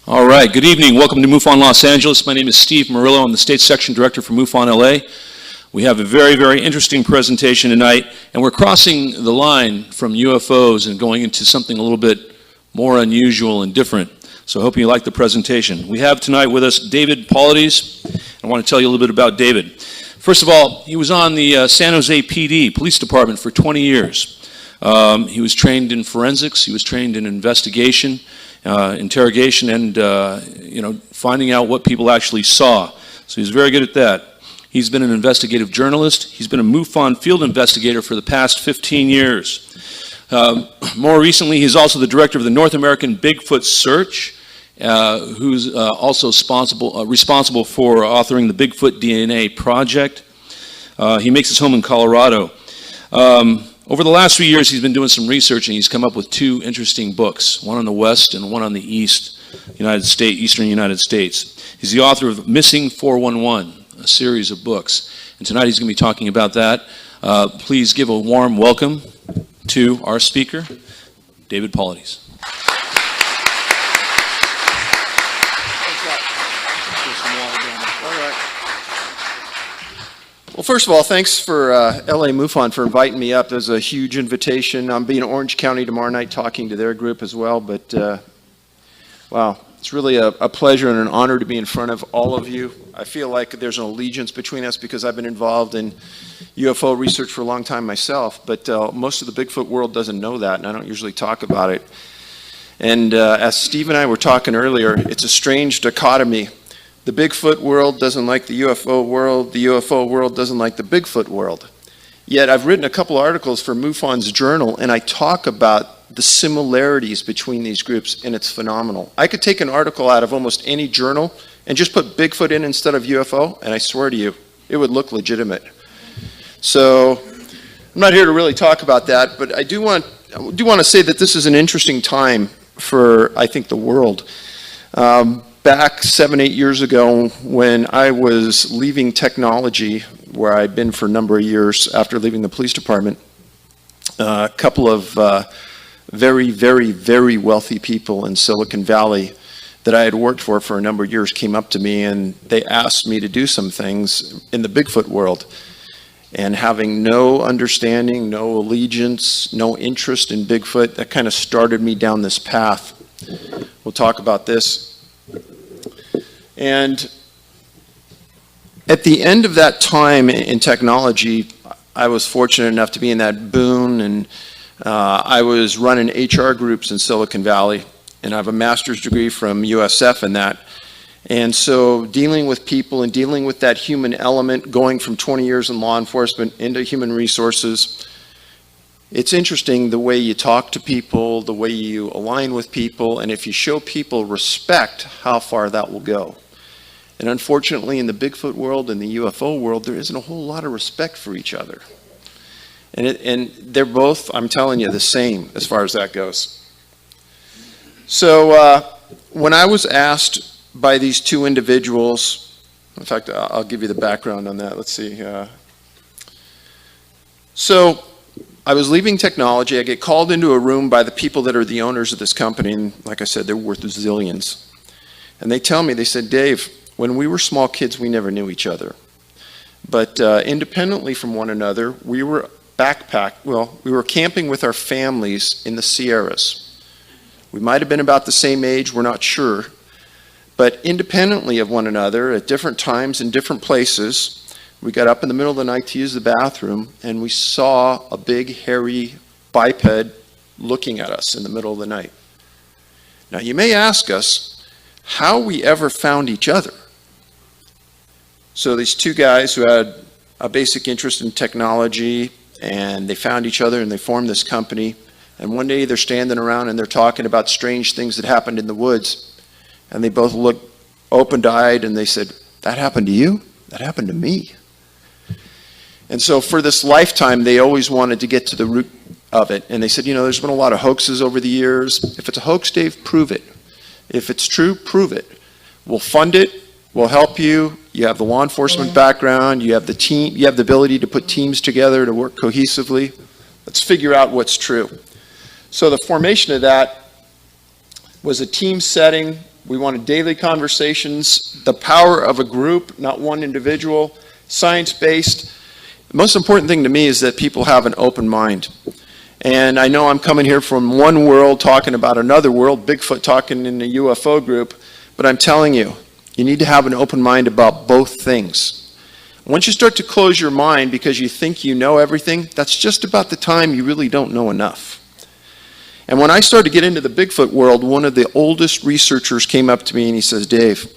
All right, good evening. Welcome to MUFON Los Angeles. My name is Steve Murillo. I'm the State Section Director for MUFON LA. We have a very, very interesting presentation tonight, and we're crossing the line from UFOs and going into something a little bit more unusual and different. So I hope you like the presentation. We have tonight with us David Paulides. I want to tell you a little bit about David. First of all, he was on the San Jose PD Police Department for 20 years. He was trained in forensics. He was trained in investigation, interrogation, and finding out what people actually saw. So he's very good at that. He's been an investigative journalist. He's been a MUFON field investigator for the past 15 years. More recently, he's also the director of the North American Bigfoot Search, who's also responsible for authoring the Bigfoot DNA project. He makes his home in Colorado. Over the last few years, he's been doing some research, and he's come up with two interesting books, one on the West and one on the Eastern United States. He's the author of Missing 411, a series of books. And tonight he's going to be talking about that. Please give a warm welcome to our speaker, David Paulides. Well, first of all, thanks for LA MUFON for inviting me up. There's a huge invitation. I'm being in Orange County tomorrow night talking to their group as well. But, wow, it's really a pleasure and an honor to be in front of all of you. I feel like there's an allegiance between us because I've been involved in UFO research for a long time myself. But most of the Bigfoot world doesn't know that, and I don't usually talk about it. And as Steve and I were talking earlier, it's a strange dichotomy. The Bigfoot world doesn't like the UFO world doesn't like the Bigfoot world. Yet I've written a couple articles for MUFON's journal, and I talk about the similarities between these groups, and it's phenomenal. I could take an article out of almost any journal and just put Bigfoot in instead of UFO, and I swear to you, it would look legitimate. So I'm not here to really talk about that, but I do want to say that this is an interesting time for, I think, the world. Back 7-8 years ago, when I was leaving technology, where I'd been for a number of years after leaving the police department, a couple of very, very, very wealthy people in Silicon Valley that I had worked for a number of years came up to me, and they asked me to do some things in the Bigfoot world. And having no understanding, no allegiance, no interest in Bigfoot, that kind of started me down this path. We'll talk about this. And at the end of that time in technology, I was fortunate enough to be in that boon, and I was running HR groups in Silicon Valley, and I have a master's degree from USF in that. And so dealing with people and dealing with that human element, going from 20 years in law enforcement into human resources, it's interesting the way you talk to people, the way you align with people, and if you show people respect, how far that will go. And unfortunately, in the Bigfoot world and the UFO world, there isn't a whole lot of respect for each other. And they're both, I'm telling you, the same as far as that goes. So when I was asked by these two individuals, in fact, I'll give you the background on that. Let's see. So I was leaving technology. I get called into a room by the people that are the owners of this company. And like I said, they're worth zillions. And they tell me, they said, Dave, when we were small kids, we never knew each other. But independently from one another, we were we were camping with our families in the Sierras. We might have been about the same age, we're not sure. But independently of one another, at different times in different places, we got up in the middle of the night to use the bathroom, and we saw a big, hairy biped looking at us in the middle of the night. Now, you may ask us how we ever found each other. So these two guys who had a basic interest in technology, and they found each other and they formed this company. And one day they're standing around and they're talking about strange things that happened in the woods. And they both looked open-eyed and they said, "That happened to you? That happened to me." And so for this lifetime, they always wanted to get to the root of it. And they said, there's been a lot of hoaxes over the years. If it's a hoax, Dave, prove it. If it's true, prove it. We'll fund it. We'll help you. You have the law enforcement background. You have the team. You have the ability to put teams together to work cohesively. Let's figure out what's true. So the formation of that was a team setting We wanted daily conversations, the power of a group, not one individual, science-based. The most important thing to me is that people have an open mind. And I know I'm coming here from one world talking about another world, Bigfoot talking in the UFO group, but I'm telling you, you need to have an open mind about both things. Once you start to close your mind because you think you know everything, that's just about the time you really don't know enough. And when I started to get into the Bigfoot world, one of the oldest researchers came up to me and he says, Dave,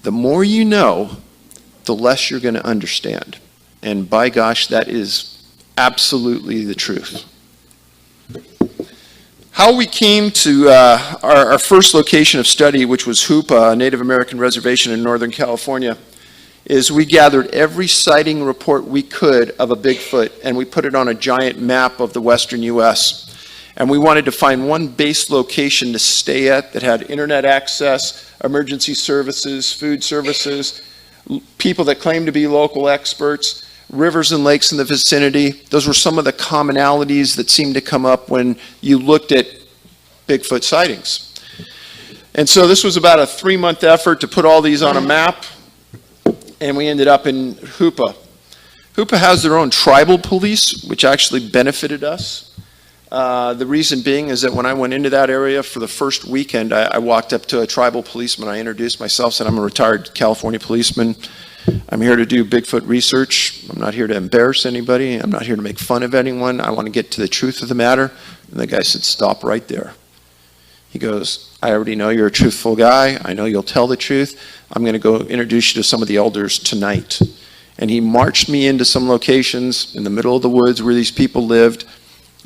the more you know, the less you're going to understand. And by gosh, that is absolutely the truth. How we came to our first location of study, which was Hoopa, a Native American reservation in Northern California, is we gathered every sighting report we could of a Bigfoot, and we put it on a giant map of the western U.S. And we wanted to find one base location to stay at that had internet access, emergency services, food services, people that claimed to be local experts, rivers and lakes in the vicinity. Those were some of the commonalities that seemed to come up when you looked at Bigfoot sightings. And so this was about a 3-month effort to put all these on a map, and we ended up in Hoopa. Hoopa has their own tribal police, which actually benefited us. The reason being is that when I went into that area for the first weekend, I walked up to a tribal policeman. I introduced myself, said I'm a retired California policeman. I'm here to do Bigfoot research. I'm not here to embarrass anybody. I'm not here to make fun of anyone. I want to get to the truth of the matter. And the guy said, stop right there. He goes, I already know you're a truthful guy. I know you'll tell the truth. I'm going to go introduce you to some of the elders tonight. And he marched me into some locations in the middle of the woods where these people lived.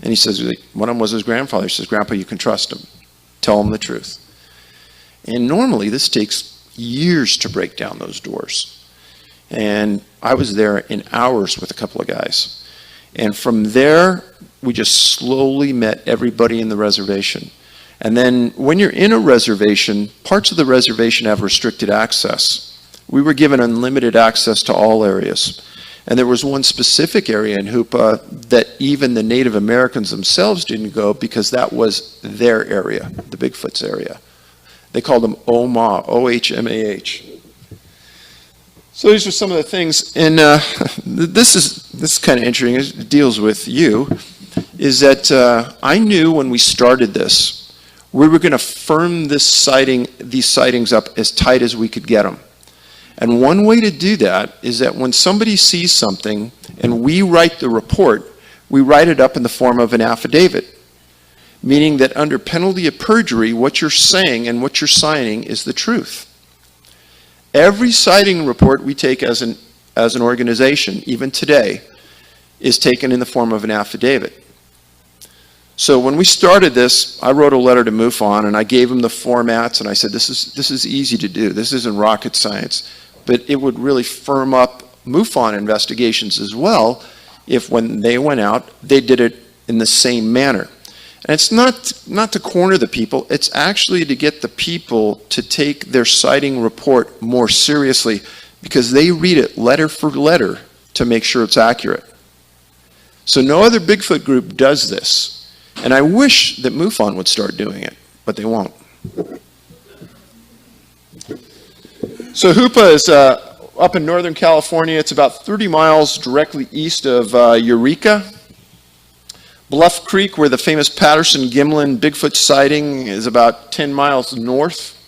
And he says, one of them was his grandfather. He says, Grandpa, you can trust him. Tell him the truth. And normally this takes years to break down those doors. And I was there in hours with a couple of guys. And from there, we just slowly met everybody in the reservation. And then when you're in a reservation, parts of the reservation have restricted access. We were given unlimited access to all areas. And there was one specific area in Hoopa that even the Native Americans themselves didn't go because that was their area, the Bigfoot's area. They called them OHMAH, O-H-M-A-H. So these are some of the things, and this is kind of interesting. It deals with you. Is that I knew when we started this, we were going to firm these sightings up as tight as we could get them. And one way to do that is that when somebody sees something and we write the report, we write it up in the form of an affidavit, meaning that under penalty of perjury, what you're saying and what you're signing is the truth. Every sighting report we take as an organization, even today, is taken in the form of an affidavit. So when we started this, I wrote a letter to MUFON and I gave them the formats and I said, this is easy to do. This isn't rocket science. But it would really firm up MUFON investigations as well if when they went out, they did it in the same manner. And it's not to corner the people, it's actually to get the people to take their sighting report more seriously because they read it letter for letter to make sure it's accurate. So no other Bigfoot group does this. And I wish that MUFON would start doing it, but they won't. So Hoopa is up in Northern California. It's about 30 miles directly east of Eureka. Bluff Creek, where the famous Patterson-Gimlin Bigfoot sighting is, about 10 miles north.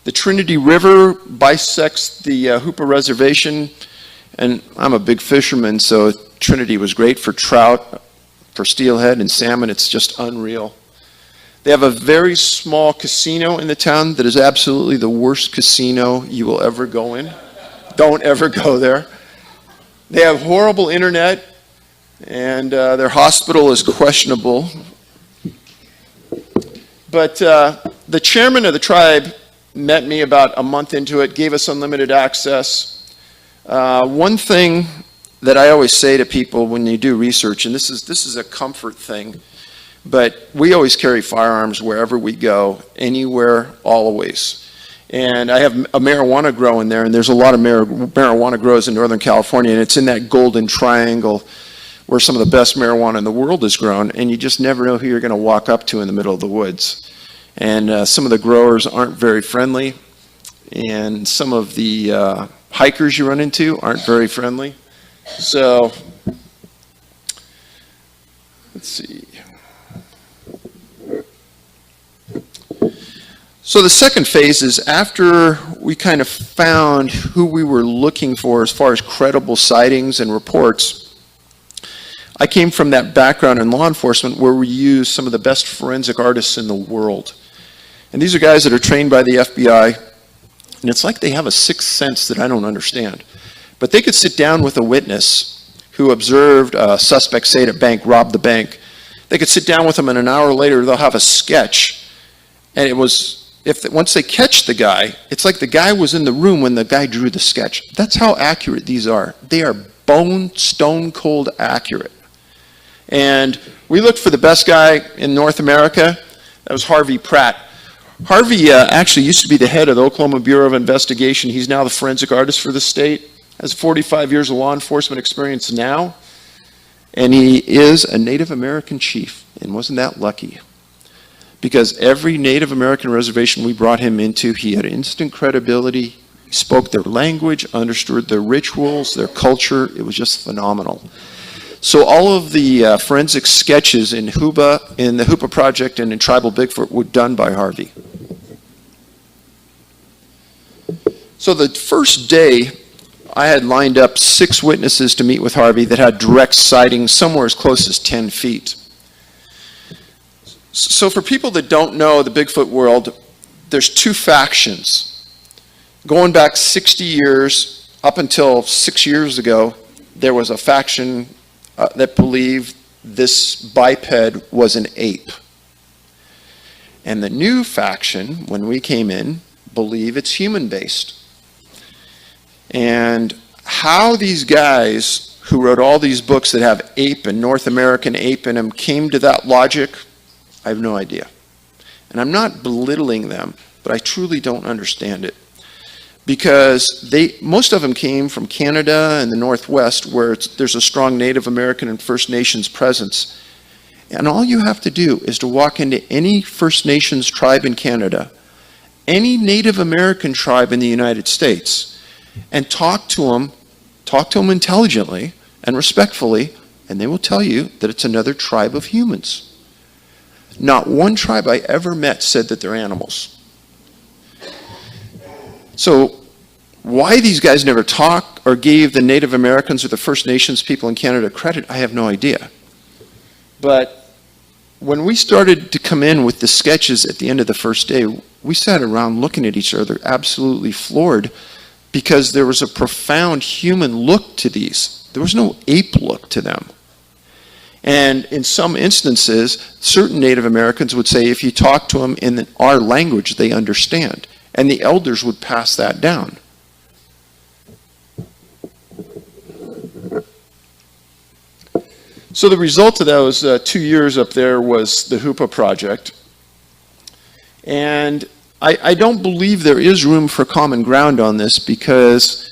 The Trinity River bisects the Hoopa Reservation, and I'm a big fisherman, so Trinity was great for trout, for steelhead and salmon. It's just unreal. They have a very small casino in the town that is absolutely the worst casino you will ever go in. Don't ever go there. They have horrible internet, and their hospital is questionable. But the chairman of the tribe met me about a month into it, gave us unlimited access. One thing that I always say to people when you do research, and this is a comfort thing, but we always carry firearms wherever we go, anywhere, always. And I have a marijuana grow in there, and there's a lot of marijuana grows in Northern California, and it's in that golden triangle where some of the best marijuana in the world is grown, and you just never know who you're going to walk up to in the middle of the woods. And some of the growers aren't very friendly. And some of the hikers you run into aren't very friendly. So, let's see. So the second phase is after we kind of found who we were looking for as far as credible sightings and reports. I came from that background in law enforcement where we use some of the best forensic artists in the world. And these are guys that are trained by the FBI, and it's like they have a sixth sense that I don't understand. But they could sit down with a witness who observed a suspect, say at a bank, rob the bank. They could sit down with them, and an hour later they'll have a sketch. And it was, once they catch the guy, it's like the guy was in the room when the guy drew the sketch. That's how accurate these are. They are stone cold accurate. And we looked for the best guy in North America. That was Harvey Pratt. Harvey actually used to be the head of the Oklahoma Bureau of Investigation. He's now the forensic artist for the state. Has 45 years of law enforcement experience now. And he is a Native American chief. And wasn't that lucky? Because every Native American reservation we brought him into, he had instant credibility. He spoke their language, understood their rituals, their culture. It was just phenomenal. So all of the forensic sketches in the Hoopa Project and in Tribal Bigfoot were done by Harvey. So the first day, I had lined up 6 witnesses to meet with Harvey that had direct sightings somewhere as close as 10 feet. So for people that don't know the Bigfoot world, there's 2 factions. Going back 60 years, up until 6 years ago, there was a faction that believed this biped was an ape. And the new faction, when we came in, believe it's human-based. And how these guys who wrote all these books that have ape and North American ape in them came to that logic, I have no idea. And I'm not belittling them, but I truly don't understand it. Because most of them came from Canada and the Northwest, where there's a strong Native American and First Nations presence. And all you have to do is to walk into any First Nations tribe in Canada, any Native American tribe in the United States, and talk to them intelligently and respectfully, and they will tell you that it's another tribe of humans. Not one tribe I ever met said that they're animals. So why these guys never talked or gave the Native Americans or the First Nations people in Canada credit, I have no idea. But when we started to come in with the sketches at the end of the first day, we sat around looking at each other absolutely floored, because there was a profound human look to these. There was no ape look to them. And in some instances, certain Native Americans would say if you talk to them in our language, they understand. And the elders would pass that down. So the result of those 2 years up there was the Hoopa Project. And I don't believe there is room for common ground on this, because,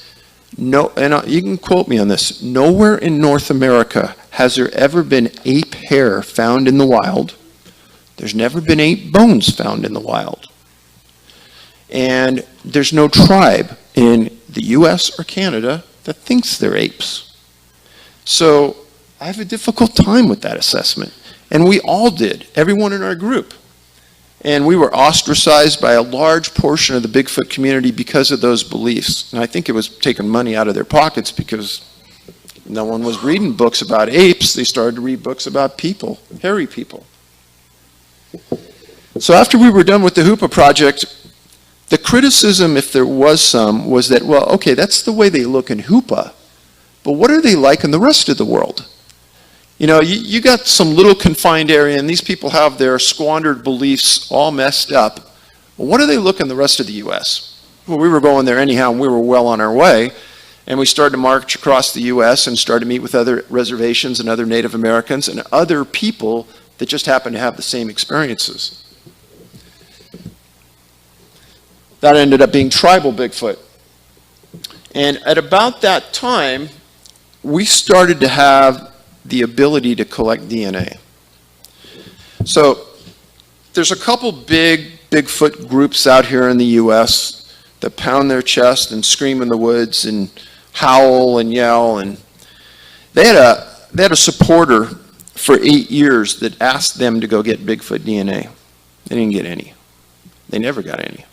you can quote me on this, nowhere in North America has there ever been ape hair found in the wild. There's never been ape bones found in the wild. And there's no tribe in the US or Canada that thinks they're apes. So I have a difficult time with that assessment. And we all did, everyone in our group. And we were ostracized by a large portion of the Bigfoot community because of those beliefs. And I think it was taking money out of their pockets, because no one was reading books about apes. They started to read books about people, hairy people. So after we were done with the Hoopa Project, the criticism, if there was some, was that, well, okay, that's the way they look in Hoopa, but what are they like in the rest of the world? You know, you got some little confined area, and these people have their squandered beliefs all messed up. Well, what do they look in the rest of the U.S.? Well, we were going there anyhow, and we were well on our way. And we started to march across the U.S. and started to meet with other reservations and other Native Americans and other people that just happened to have the same experiences. That ended up being tribal Bigfoot. And at about that time, we started to have the ability to collect DNA. So there's a couple big Bigfoot groups out here in the U.S. that pound their chest and scream in the woods and howl and yell. And they had a supporter for 8 years that asked them to go get Bigfoot DNA. They didn't get any. They never got any.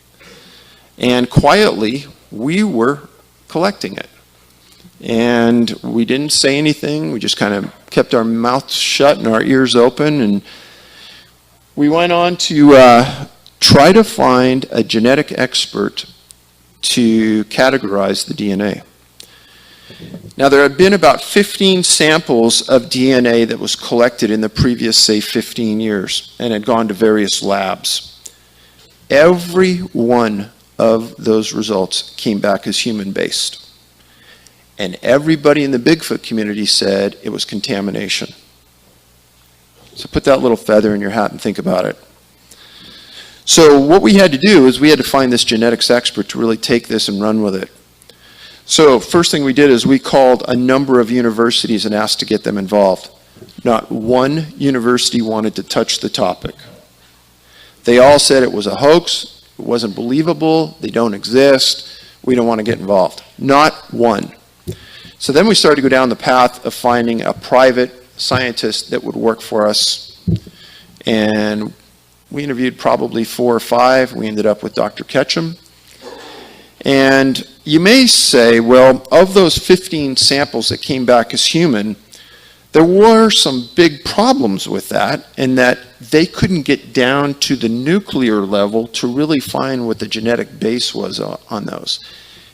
And quietly, we were collecting it. And we didn't say anything. We just kind of kept our mouths shut and our ears open. And we went on to try to find a genetic expert to categorize the DNA. Now, there had been about 15 samples of DNA that was collected in the previous, say, 15 years and had gone to various labs. Every one of those results came back as human-based. And everybody in the Bigfoot community said it was contamination. So put that little feather in your hat and think about it. So what we had to do is we had to find this genetics expert to really take this and run with it. So first thing we did is we called a number of universities and asked to get them involved. Not one university wanted to touch the topic. They all said it was a hoax, it wasn't believable, they don't exist, we don't want to get involved. Not one. So then we started to go down the path of finding a private scientist that would work for us. And we interviewed probably 4 or 5. We ended up with Dr. Ketchum. And you may say, well, of those 15 samples that came back as human, there were some big problems with that, in that they couldn't get down to the nuclear level to really find what the genetic base was on those.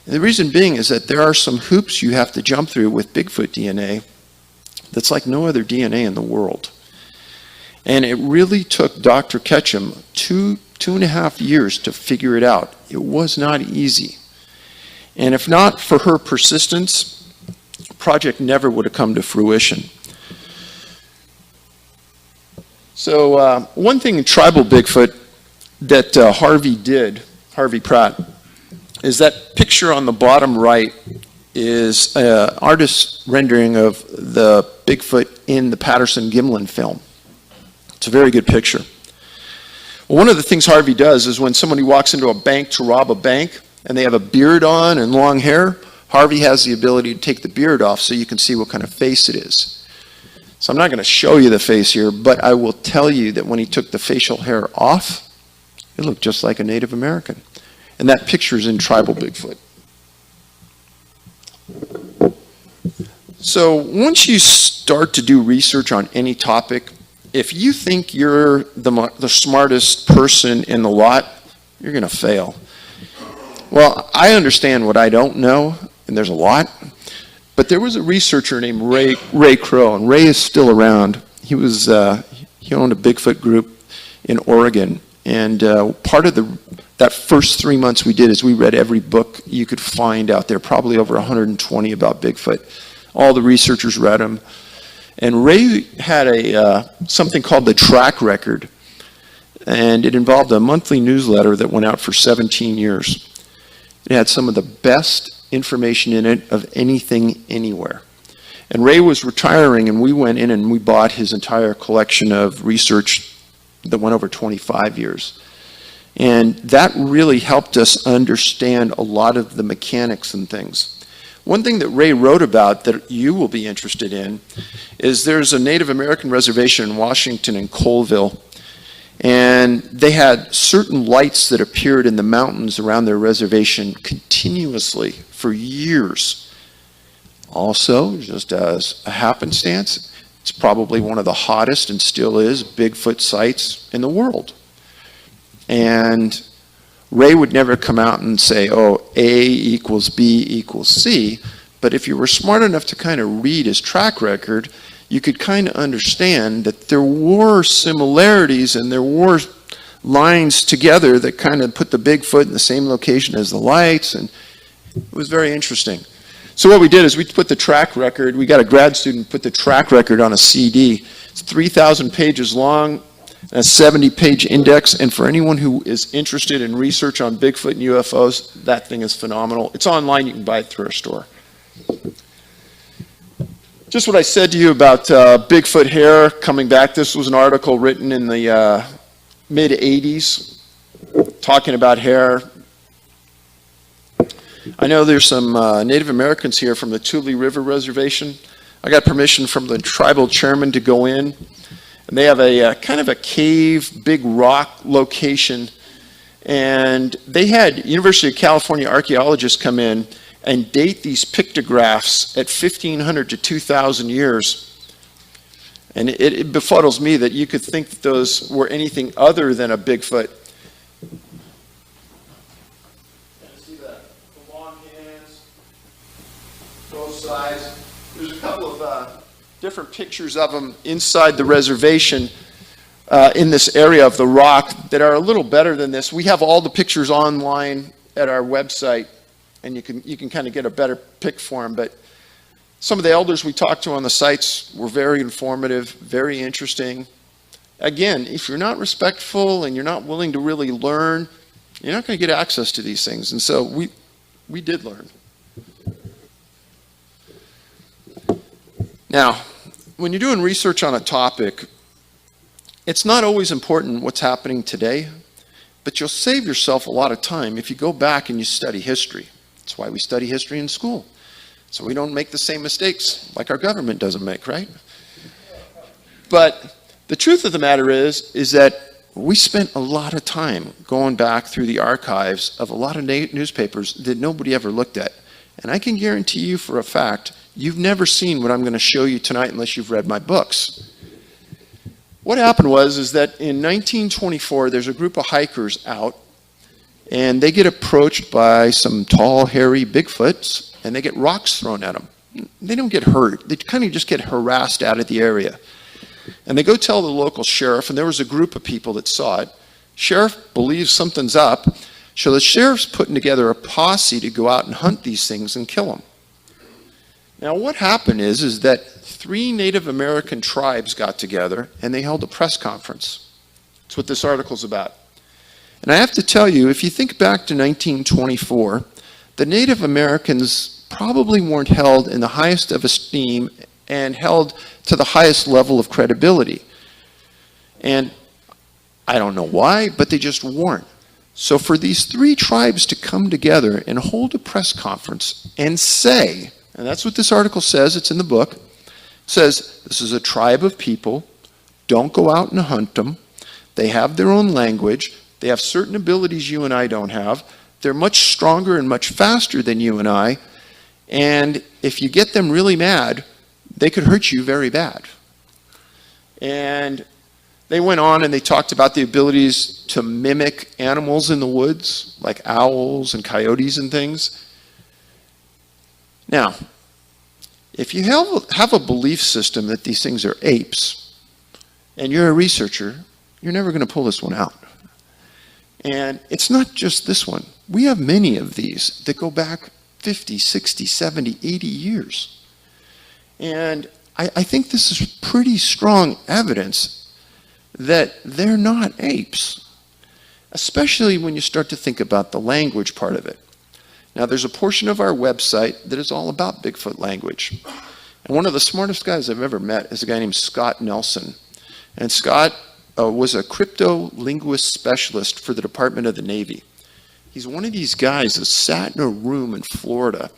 And the reason being is that there are some hoops you have to jump through with Bigfoot DNA that's like no other DNA in the world. And it really took Dr. Ketchum 2.5 years to figure it out. It was not easy. And if not for her persistence, the project never would have come to fruition. So one thing in tribal Bigfoot that Harvey Pratt, is that picture on the bottom right is an artist's rendering of the Bigfoot in the Patterson-Gimlin film. It's a very good picture. Well, one of the things Harvey does is when somebody walks into a bank to rob a bank and they have a beard on and long hair, Harvey has the ability to take the beard off so you can see what kind of face it is. So I'm not going to show you the face here, but I will tell you that when he took the facial hair off, it looked just like a Native American. And that picture is in tribal Bigfoot. So once you start to do research on any topic, if you think you're the smartest person in the lot, you're going to fail. Well, I understand what I don't know, and there's a lot. But there was a researcher named Ray Crow, and Ray is still around. He owned a Bigfoot group in Oregon. And part of that first 3 months we did is we read every book you could find out there, probably over 120 about Bigfoot. All the researchers read them. And Ray had something called the Track Record. And it involved a monthly newsletter that went out for 17 years. It had some of the best information in it of anything anywhere. And Ray was retiring, and we went in and we bought his entire collection of research that went over 25 years. And that really helped us understand a lot of the mechanics and things. One thing that Ray wrote about that you will be interested in is there's a Native American reservation in Washington in Colville, and they had certain lights that appeared in the mountains around their reservation continuously for years. Also, just as a happenstance, it's probably one of the hottest, and still is, Bigfoot sites in the world. And Ray would never come out and say, oh, A equals B equals C, but if you were smart enough to kind of read his track record, you could kind of understand that there were similarities and there were lines together that kind of put the Bigfoot in the same location as the lights, and it was very interesting. So what we did is we put the track record, we got a grad student put the track record on a CD. It's 3,000 pages long, a 70-page index, and for anyone who is interested in research on Bigfoot and UFOs, that thing is phenomenal. It's online, you can buy it through our store. Just what I said to you about Bigfoot hair coming back. This was an article written in the mid-'80s. talking about hair. I know there's some Native Americans here from the Tule River Reservation. I got permission from the tribal chairman to go in, and they have a kind of a cave, big rock location, and they had University of California archaeologists come in and date these pictographs at 1,500 to 2,000 years. And it befuddles me that you could think that those were anything other than a Bigfoot. See the long hands, both sides. There's a couple of different pictures of them inside the reservation in this area of the rock that are a little better than this. We have all the pictures online at our website, and you can kind of get a better pic for them. But some of the elders we talked to on the sites were very informative, very interesting. Again, if you're not respectful and you're not willing to really learn, you're not going to get access to these things. And so we did learn. Now, when you're doing research on a topic, it's not always important what's happening today, but you'll save yourself a lot of time if you go back and you study history. That's why we study history in school. So we don't make the same mistakes like our government doesn't make, right? But the truth of the matter is that we spent a lot of time going back through the archives of a lot of newspapers that nobody ever looked at. And I can guarantee you for a fact, you've never seen what I'm going to show you tonight unless you've read my books. What happened is that in 1924, there's a group of hikers out, and they get approached by some tall, hairy Bigfoots, and they get rocks thrown at them. They don't get hurt. They kind of just get harassed out of the area. And they go tell the local sheriff, and there was a group of people that saw it. Sheriff believes something's up, so the sheriff's putting together a posse to go out and hunt these things and kill them. Now what happened is that 3 Native American tribes got together, and they held a press conference. That's what this article's about. And I have to tell you, if you think back to 1924, the Native Americans probably weren't held in the highest of esteem and held to the highest level of credibility. And I don't know why, but they just weren't. So for these 3 tribes to come together and hold a press conference and say, and that's what this article says, it's in the book, it says, this is a tribe of people, don't go out and hunt them, they have their own language, they have certain abilities you and I don't have, they're much stronger and much faster than you and I, and if you get them really mad, they could hurt you very bad. And they went on and they talked about the abilities to mimic animals in the woods, like owls and coyotes and things. Now, if you have a belief system that these things are apes, and you're a researcher, you're never going to pull this one out. And it's not just this one. We have many of these that go back 50, 60, 70, 80 years. And I think this is pretty strong evidence that they're not apes, especially when you start to think about the language part of it. Now, there's a portion of our website that is all about Bigfoot language. And one of the smartest guys I've ever met is a guy named Scott Nelson. And Scott was a crypto-linguist specialist for the Department of the Navy. He's one of these guys that sat in a room in Florida,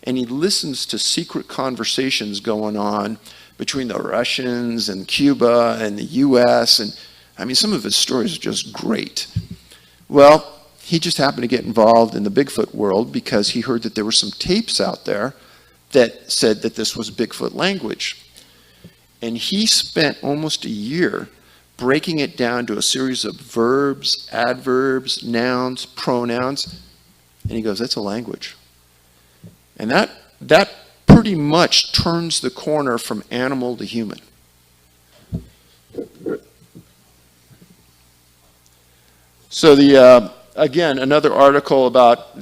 and he listens to secret conversations going on between the Russians and Cuba and the US. And I mean, some of his stories are just great. Well, he just happened to get involved in the Bigfoot world because he heard that there were some tapes out there that said that this was Bigfoot language. And he spent almost a year breaking it down to a series of verbs, adverbs, nouns, pronouns. And he goes, that's a language. And that pretty much turns the corner from animal to human. So again, another article about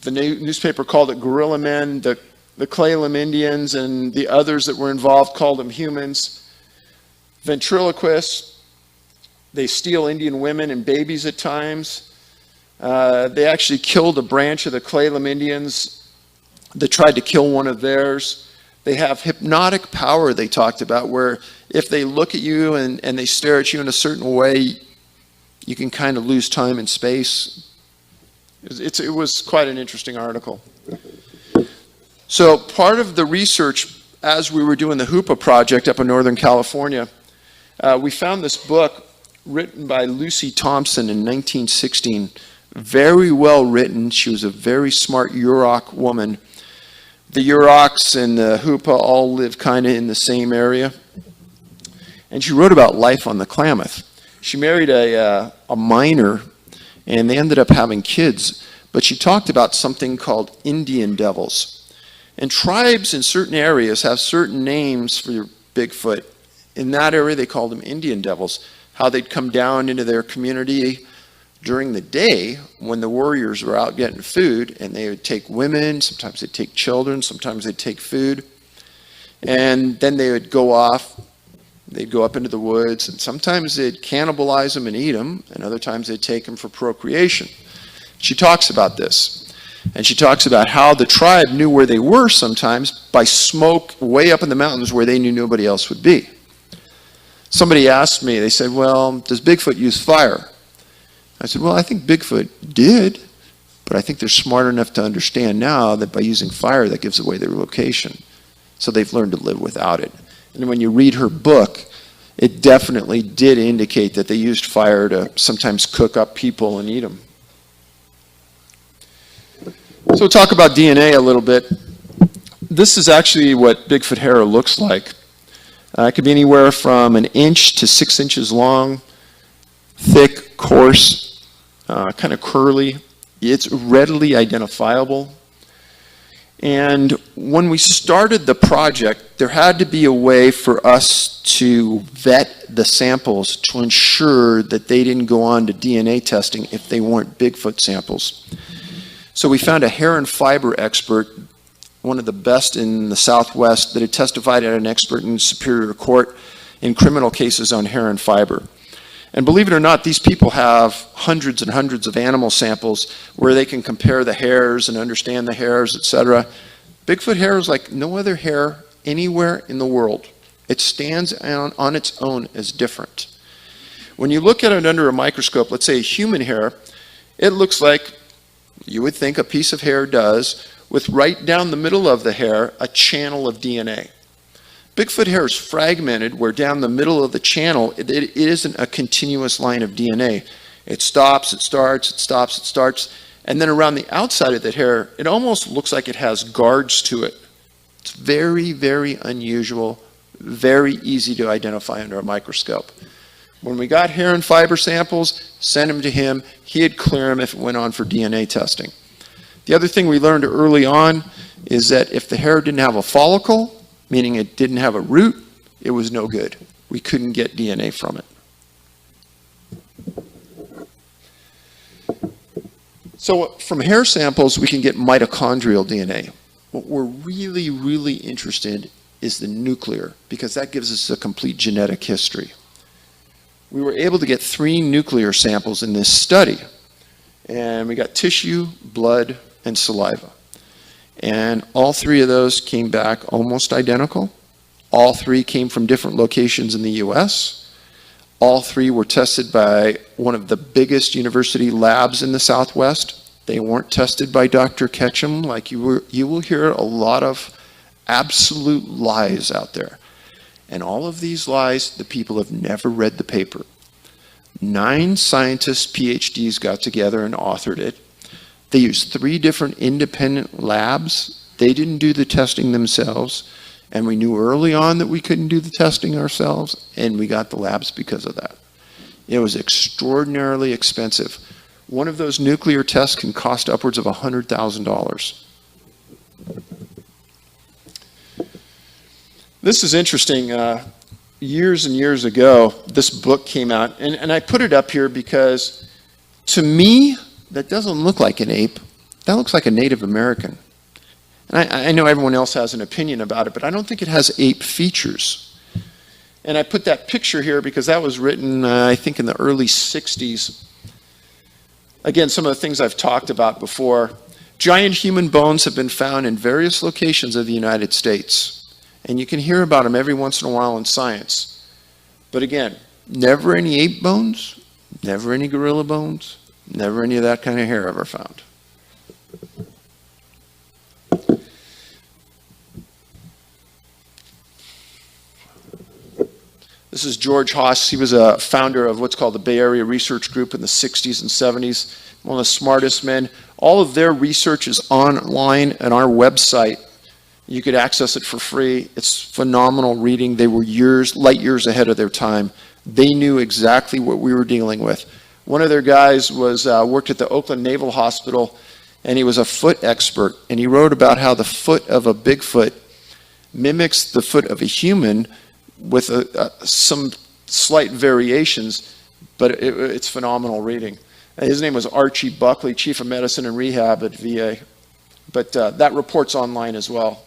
the newspaper called it Gorilla Men, the Claylam Indians and the others that were involved called them humans. Ventriloquists, they steal Indian women and babies at times. They actually killed a branch of the Claylam Indians that tried to kill one of theirs. They have hypnotic power, they talked about, where if they look at you and they stare at you in a certain way, you can kind of lose time and space. It was quite an interesting article. So part of the research as we were doing the HOOPA project up in Northern California, we found this book written by Lucy Thompson in 1916. Very well written. She was a very smart Yurok woman. The Yuroks and the Hoopa all live kind of in the same area. And she wrote about life on the Klamath. She married a miner, and they ended up having kids. But she talked about something called Indian devils. And tribes in certain areas have certain names for your Bigfoot. In that area, they called them Indian devils. How they'd come down into their community during the day when the warriors were out getting food, and they would take women, sometimes they'd take children, sometimes they'd take food. And then they would go off, they'd go up into the woods, and sometimes they'd cannibalize them and eat them, and other times they'd take them for procreation. She talks about this. And she talks about how the tribe knew where they were sometimes by smoke way up in the mountains where they knew nobody else would be. Somebody asked me, they said, well, does Bigfoot use fire? I said, well, I think Bigfoot did, but I think they're smart enough to understand now that by using fire, that gives away their location. So they've learned to live without it. And when you read her book, it definitely did indicate that they used fire to sometimes cook up people and eat them. So we'll talk about DNA a little bit. This is actually what Bigfoot hair looks like. It could be anywhere from 1 inch to 6 inches long, thick, coarse, kind of curly. It's readily identifiable. And when we started the project, there had to be a way for us to vet the samples to ensure that they didn't go on to DNA testing if they weren't Bigfoot samples. So we found a hair and fiber expert, one of the best in the Southwest, that had testified at an expert in Superior Court in criminal cases on hair and fiber. And believe it or not, these people have hundreds and hundreds of animal samples where they can compare the hairs and understand the hairs, etc. Bigfoot hair is like no other hair anywhere in the world. It stands on its own as different. When you look at it under a microscope, let's say a human hair, it looks like you would think a piece of hair does, with right down the middle of the hair, a channel of DNA. Bigfoot hair is fragmented, where down the middle of the channel, it isn't a continuous line of DNA. It stops, it starts, it stops, it starts, and then around the outside of that hair, it almost looks like it has guards to it. It's very, very unusual, very easy to identify under a microscope. When we got hair and fiber samples, sent them to him, he'd clear them if it went on for DNA testing. The other thing we learned early on is that if the hair didn't have a follicle, meaning it didn't have a root, it was no good. We couldn't get DNA from it. So from hair samples, we can get mitochondrial DNA. What we're really, really interested in is the nuclear, because that gives us a complete genetic history. We were able to get 3 nuclear samples in this study. And we got tissue, blood, and saliva. And all 3 of those came back almost identical. All 3 came from different locations in the US. All 3 were tested by one of the biggest university labs in the Southwest. They weren't tested by Dr. Ketchum, like you will hear a lot of absolute lies out there. And all of these lies, the people have never read the paper. 9 scientists, PhDs, got together and authored it. They used 3 different independent labs. They didn't do the testing themselves. And we knew early on that we couldn't do the testing ourselves, and we got the labs because of that. It was extraordinarily expensive. One of those nuclear tests can cost upwards of $100,000. This is interesting. Years and years ago, this book came out, and I put it up here because, to me, that doesn't look like an ape. That looks like a Native American. And I know everyone else has an opinion about it, but I don't think it has ape features. And I put that picture here because that was written, I think, in the early 60s. Again, some of the things I've talked about before. Giant human bones have been found in various locations of the United States. And you can hear about them every once in a while in science. But again, never any ape bones, Never any gorilla bones, never any of that kind of hair ever found. This is George Haas. He was a founder of what's called the Bay Area Research Group in the 60s and 70s. One of the smartest men. All of their research is online on our website. You could access it for free. It's phenomenal reading. They were light years ahead of their time. They knew exactly what we were dealing with. One of their guys worked at the Oakland Naval Hospital, and he was a foot expert. And he wrote about how the foot of a Bigfoot mimics the foot of a human with some slight variations, but it's phenomenal reading. His name was Archie Buckley, Chief of Medicine and Rehab at VA. But that report's online as well.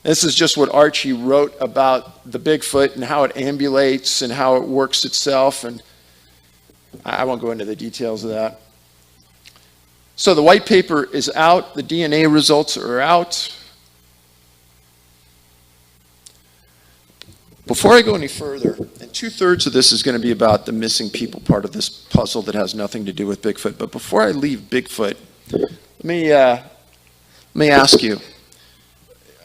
This is just what Archie wrote about the Bigfoot and how it ambulates and how it works itself. And I won't go into the details of that. So the white paper is out. The DNA results are out. Before I go any further, and 2/3 of this is going to be about the missing people part of this puzzle that has nothing to do with Bigfoot. But before I leave Bigfoot, let me ask you,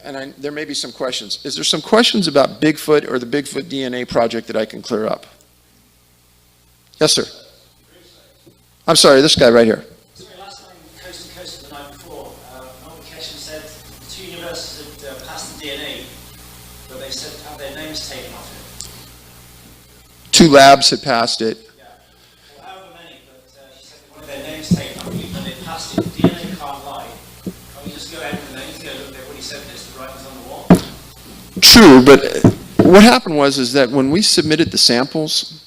and there may be some questions. Is there some questions about Bigfoot or the Bigfoot DNA project that I can clear up? Yes, sir. I'm sorry, this guy right here. Sorry, last time, Coast to Coast the night before, Noel Keshen said 2 universities had passed the DNA, but they said have their names taken off it. 2 labs had passed it. Yeah, well, however many, but she said they wanted their names taken off it, and they passed it. DNA can't lie. Can't we just go ahead with the names, go look, they've already said this, the writing's on the wall? True, but what happened was that when we submitted the samples,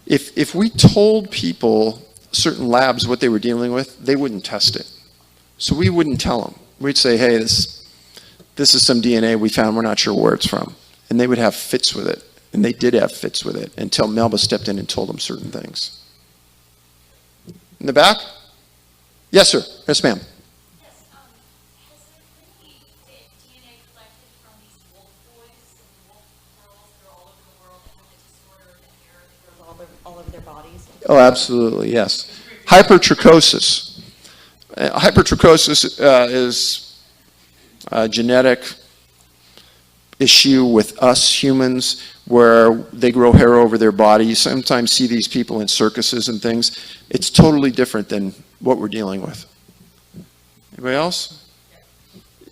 if we told people, certain labs, what they were dealing with, they wouldn't test it. So we wouldn't tell them. We'd say, hey, this is some DNA we found, we're not sure where it's from. And they would have fits with it. And they did have fits with it until Melba stepped in and told them certain things. In the back? Yes, sir. Yes, ma'am. Yes, has there been any DNA collected from these wolf boys and wolf girls that are all over the world that have a disorder of the hair that grows all over their bodies? Oh, absolutely, yes. Hypertrichosis. Hypertrichosis is a genetic issue with us humans where they grow hair over their body. You sometimes see these people in circuses and things. It's totally different than what we're dealing with. Anybody else?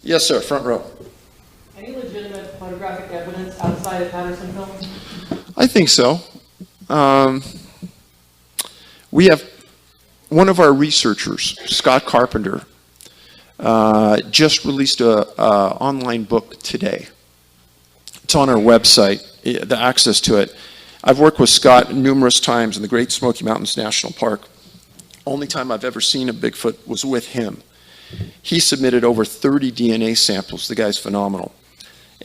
Yes, sir, front row. Any legitimate photographic evidence outside of Patterson film? I think so. We have one of our researchers, Scott Carpenter, just released an online book today. It's on our website, the access to it. I've worked with Scott numerous times in the Great Smoky Mountains National Park. Only time I've ever seen a Bigfoot was with him. He submitted over 30 DNA samples. The guy's phenomenal.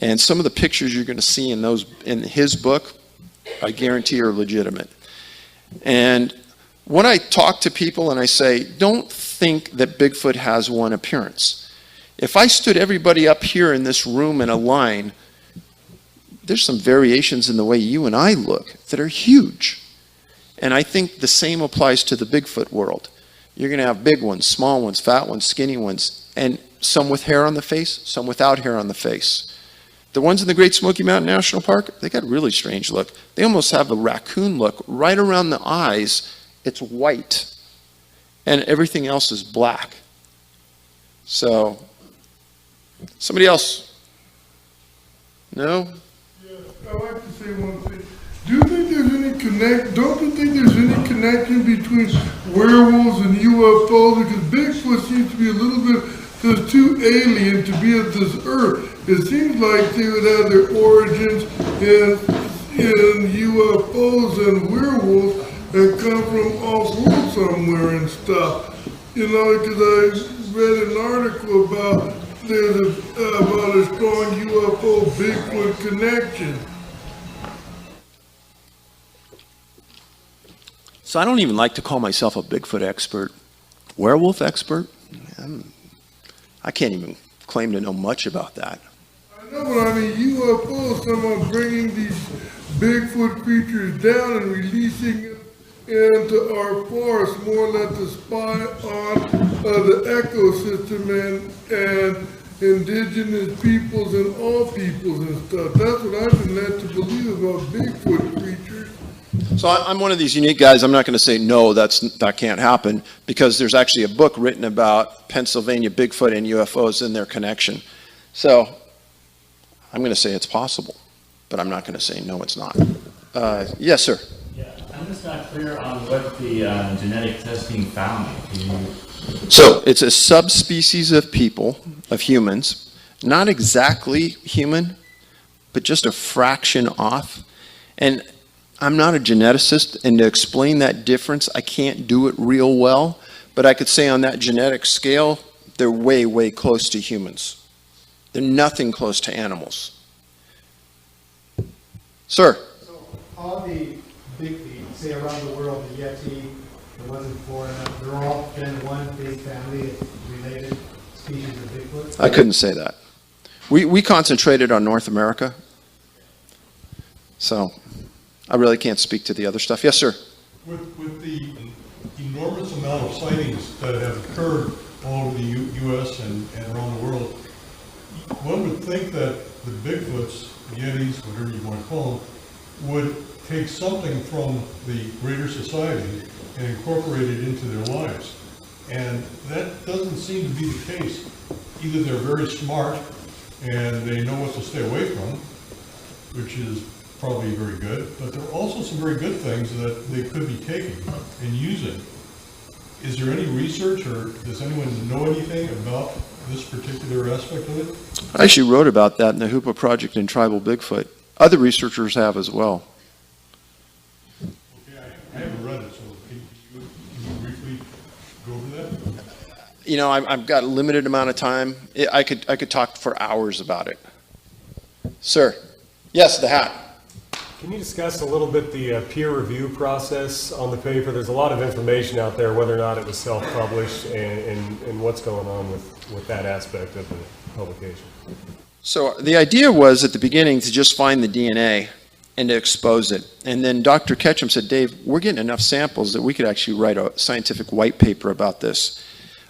And some of the pictures you're going to see in his book, I guarantee are legitimate. And when I talk to people and I say, don't think that Bigfoot has one appearance. If I stood everybody up here in this room in a line, there's some variations in the way you and I look that are huge. And I think the same applies to the Bigfoot world. You're going to have big ones, small ones, fat ones, skinny ones, and some with hair on the face, some without hair on the face. The ones in the Great Smoky Mountain National Park, they got a really strange look. They almost have a raccoon look. Right around the eyes, it's white. And everything else is black. So, somebody else? No? Yeah, I'd like to say one thing. Do you think there's any don't you think there's any connection between werewolves and UFOs? Because Bigfoot seems to be a little bit just too alien to be at this earth. It seems like they would have their origins in UFOs and werewolves that come from off-world somewhere and stuff. You know, because I read an article about about a strong UFO Bigfoot connection. So I don't even like to call myself a Bigfoot expert. Werewolf expert? I can't even claim to know much about that. I know, but I mean UFOs, someone bringing these Bigfoot creatures down and releasing it into our forest, more or less to spy on the ecosystem and indigenous peoples and all peoples and stuff. That's what I've been led to believe about Bigfoot creatures. So I'm one of these unique guys. I'm not going to say no, that can't happen, because there's actually a book written about Pennsylvania Bigfoot and UFOs and their connection. So I'm going to say it's possible, but I'm not going to say no, it's not. Yes, sir. Yeah, I'm just not clear on what the genetic testing found. So it's a subspecies of people, of humans, not exactly human, but just a fraction off. And I'm not a geneticist, and to explain that difference, I can't do it real well, but I could say on that genetic scale, they're way, way close to humans. They're nothing close to animals. Sir? So all the big feet, say around the world, the Yeti, the ones in Florida, they're all in one big family of related species of Bigfoot? I couldn't say that. We concentrated on North America, so I really can't speak to the other stuff. Yes, sir? With the enormous amount of sightings that have occurred all over the U.S. and around the world, one would think that the Bigfoots, Yetis, whatever you want to call them, would take something from the greater society and incorporate it into their lives. And that doesn't seem to be the case. Either they're very smart and they know what to stay away from, which is probably very good, but there are also some very good things that they could be taking and using. Is there any research, or does anyone know anything about this particular aspect of it? I actually wrote about that in the Hoopa Project in Tribal Bigfoot. Other researchers have as well. Okay, I haven't read it, so can you briefly go over that? You know, I've got a limited amount of time. I could talk for hours about it. Sir? Yes, the hat. Can you discuss a little bit the peer review process on the paper? There's a lot of information out there, whether or not it was self-published, and what's going on with that aspect of the publication. So the idea was at the beginning to just find the DNA and to expose it. And then Dr. Ketchum said, Dave, we're getting enough samples that we could actually write a scientific white paper about this.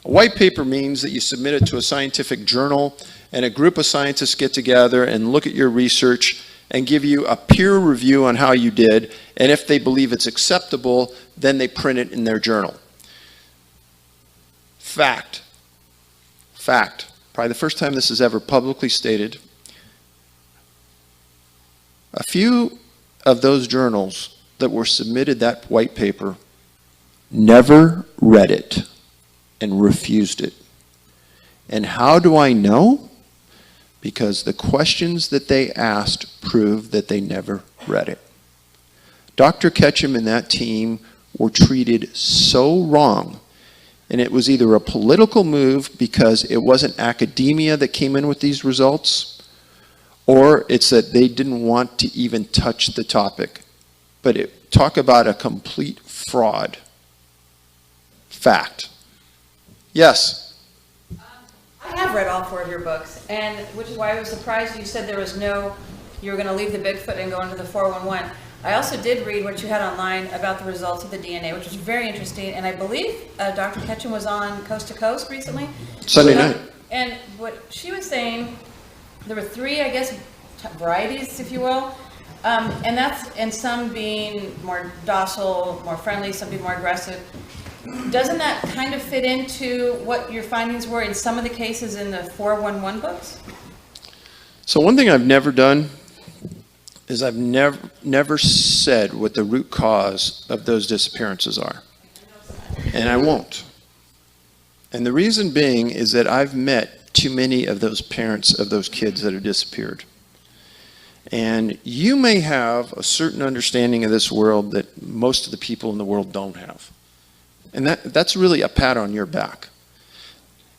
A white paper means that you submit it to a scientific journal, and a group of scientists get together and look at your research and give you a peer review on how you did, and if they believe it's acceptable, then they print it in their journal. Fact. Probably the first time this is ever publicly stated. A few of those journals that were submitted that white paper never read it and refused it. And how do I know? Because the questions that they asked proved that they never read it. Dr. Ketchum and that team were treated so wrong, and it was either a political move because it wasn't academia that came in with these results, or it's that they didn't want to even touch the topic. But talk about a complete fraud. Fact. Yes? I have read all 4 of your books, and which is why I was surprised you said there was no, you were going to leave the Bigfoot and go into the 411. I also did read what you had online about the results of the DNA, which was very interesting, and I believe Dr. Ketchum was on Coast to Coast recently. Sunday night. And what she was saying, there were 3, I guess, varieties, if you will, and some being more docile, more friendly, some being more aggressive. Doesn't that kind of fit into what your findings were in some of the cases in the 411 books? So one thing I've never done is I've never said what the root cause of those disappearances are. And I won't. And the reason being is that I've met too many of those parents of those kids that have disappeared. And you may have a certain understanding of this world that most of the people in the world don't have. And that's really a pat on your back.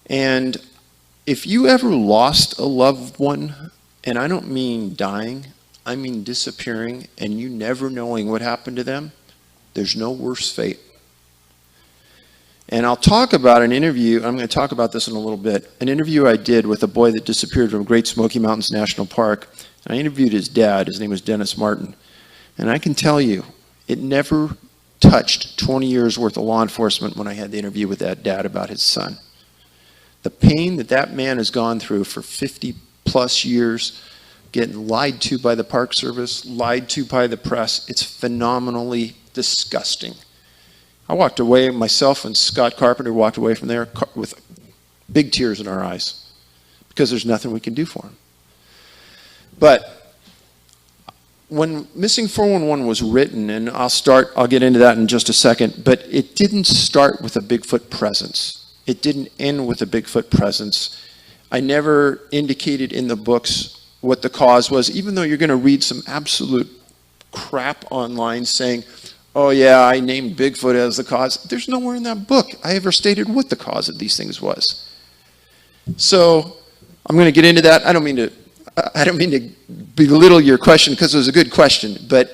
And if you ever lost a loved one, and I don't mean dying, I mean disappearing, and you never knowing what happened to them, there's no worse fate. And I'll talk about an interview, I'm going to talk about this in a little bit, an interview I did with a boy that disappeared from Great Smoky Mountains National Park. And I interviewed his dad, his name was Dennis Martin. And I can tell you, it never touched 20 years worth of law enforcement when I had the interview with that dad about his son. The pain that that man has gone through for 50 plus years, getting lied to by the Park Service, lied to by the press, it's phenomenally disgusting. I walked away, myself and Scott Carpenter walked away from there with big tears in our eyes because there's nothing we can do for him. But when Missing 411 was written, and I'll get into that in just a second, but it didn't start with a Bigfoot presence. It didn't end with a Bigfoot presence. I never indicated in the books what the cause was, even though you're going to read some absolute crap online saying, oh yeah, I named Bigfoot as the cause. There's nowhere in that book I ever stated what the cause of these things was. So I'm going to get into that. I don't mean to belittle your question because it was a good question, but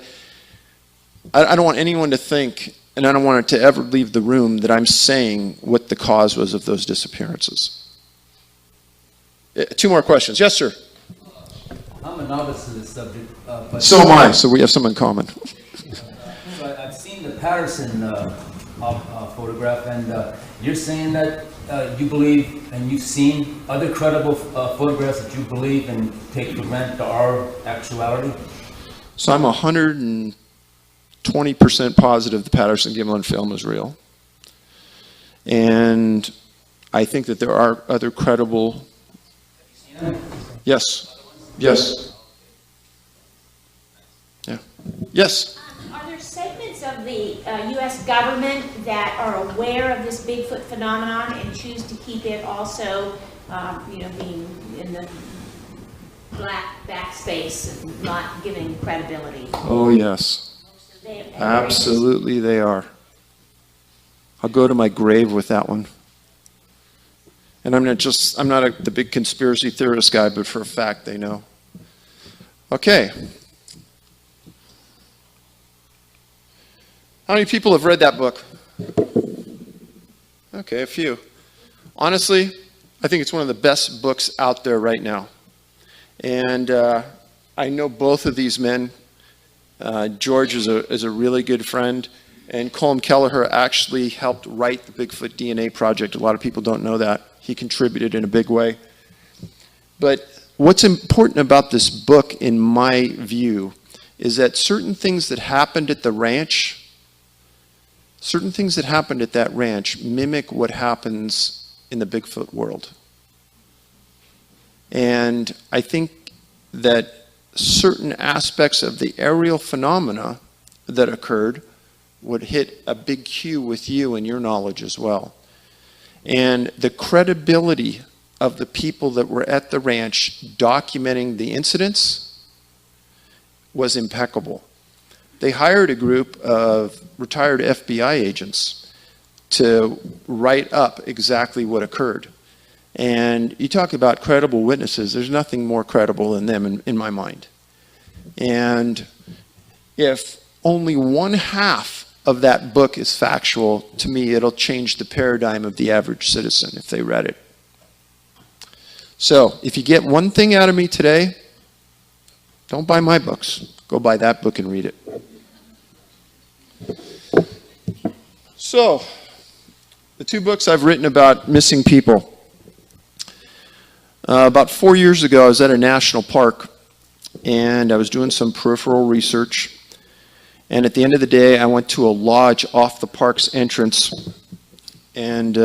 I don't want anyone to think, and I don't want it to ever leave the room, that I'm saying what the cause was of those disappearances. 2 more questions. Yes, sir. I'm a novice in this subject. But so am I, so we have some in common. So I've seen the Patterson photograph, and you're saying that you believe, and you've seen other credible photographs that you believe and take for granted are actuality? So I'm 120% positive the Patterson-Gimlin film is real. And I think that there are other credible... Yes. Yes. Yeah. Yes. Are there segments of the U.S. government that are aware of this Bigfoot phenomenon and choose to keep it also, being in the black backspace and not giving credibility? Oh, yes. Absolutely they are. I'll go to my grave with that one. And I'm not the big conspiracy theorist guy, but for a fact they know. Okay. How many people have read that book? Okay, a few. Honestly, I think it's one of the best books out there right now. And I know both of these men. George is a really good friend. And Colm Kelleher actually helped write the Bigfoot DNA project. A lot of people don't know that. He contributed in a big way. But what's important about this book, in my view, is that certain things that happened at the ranch, mimic what happens in the Bigfoot world. And I think that certain aspects of the aerial phenomena that occurred would hit a big cue with you and your knowledge as well. And the credibility of the people that were at the ranch documenting the incidents was impeccable. They hired a group of retired FBI agents to write up exactly what occurred. And you talk about credible witnesses, there's nothing more credible than them in my mind. And if only 1/2 of that book is factual, to me it'll change the paradigm of the average citizen if they read it. So if you get one thing out of me today, don't buy my books. Go buy that book and read it. So, the 2 books I've written about missing people. About 4 years ago, I was at a national park, and I was doing some peripheral research. And at the end of the day, I went to a lodge off the park's entrance. And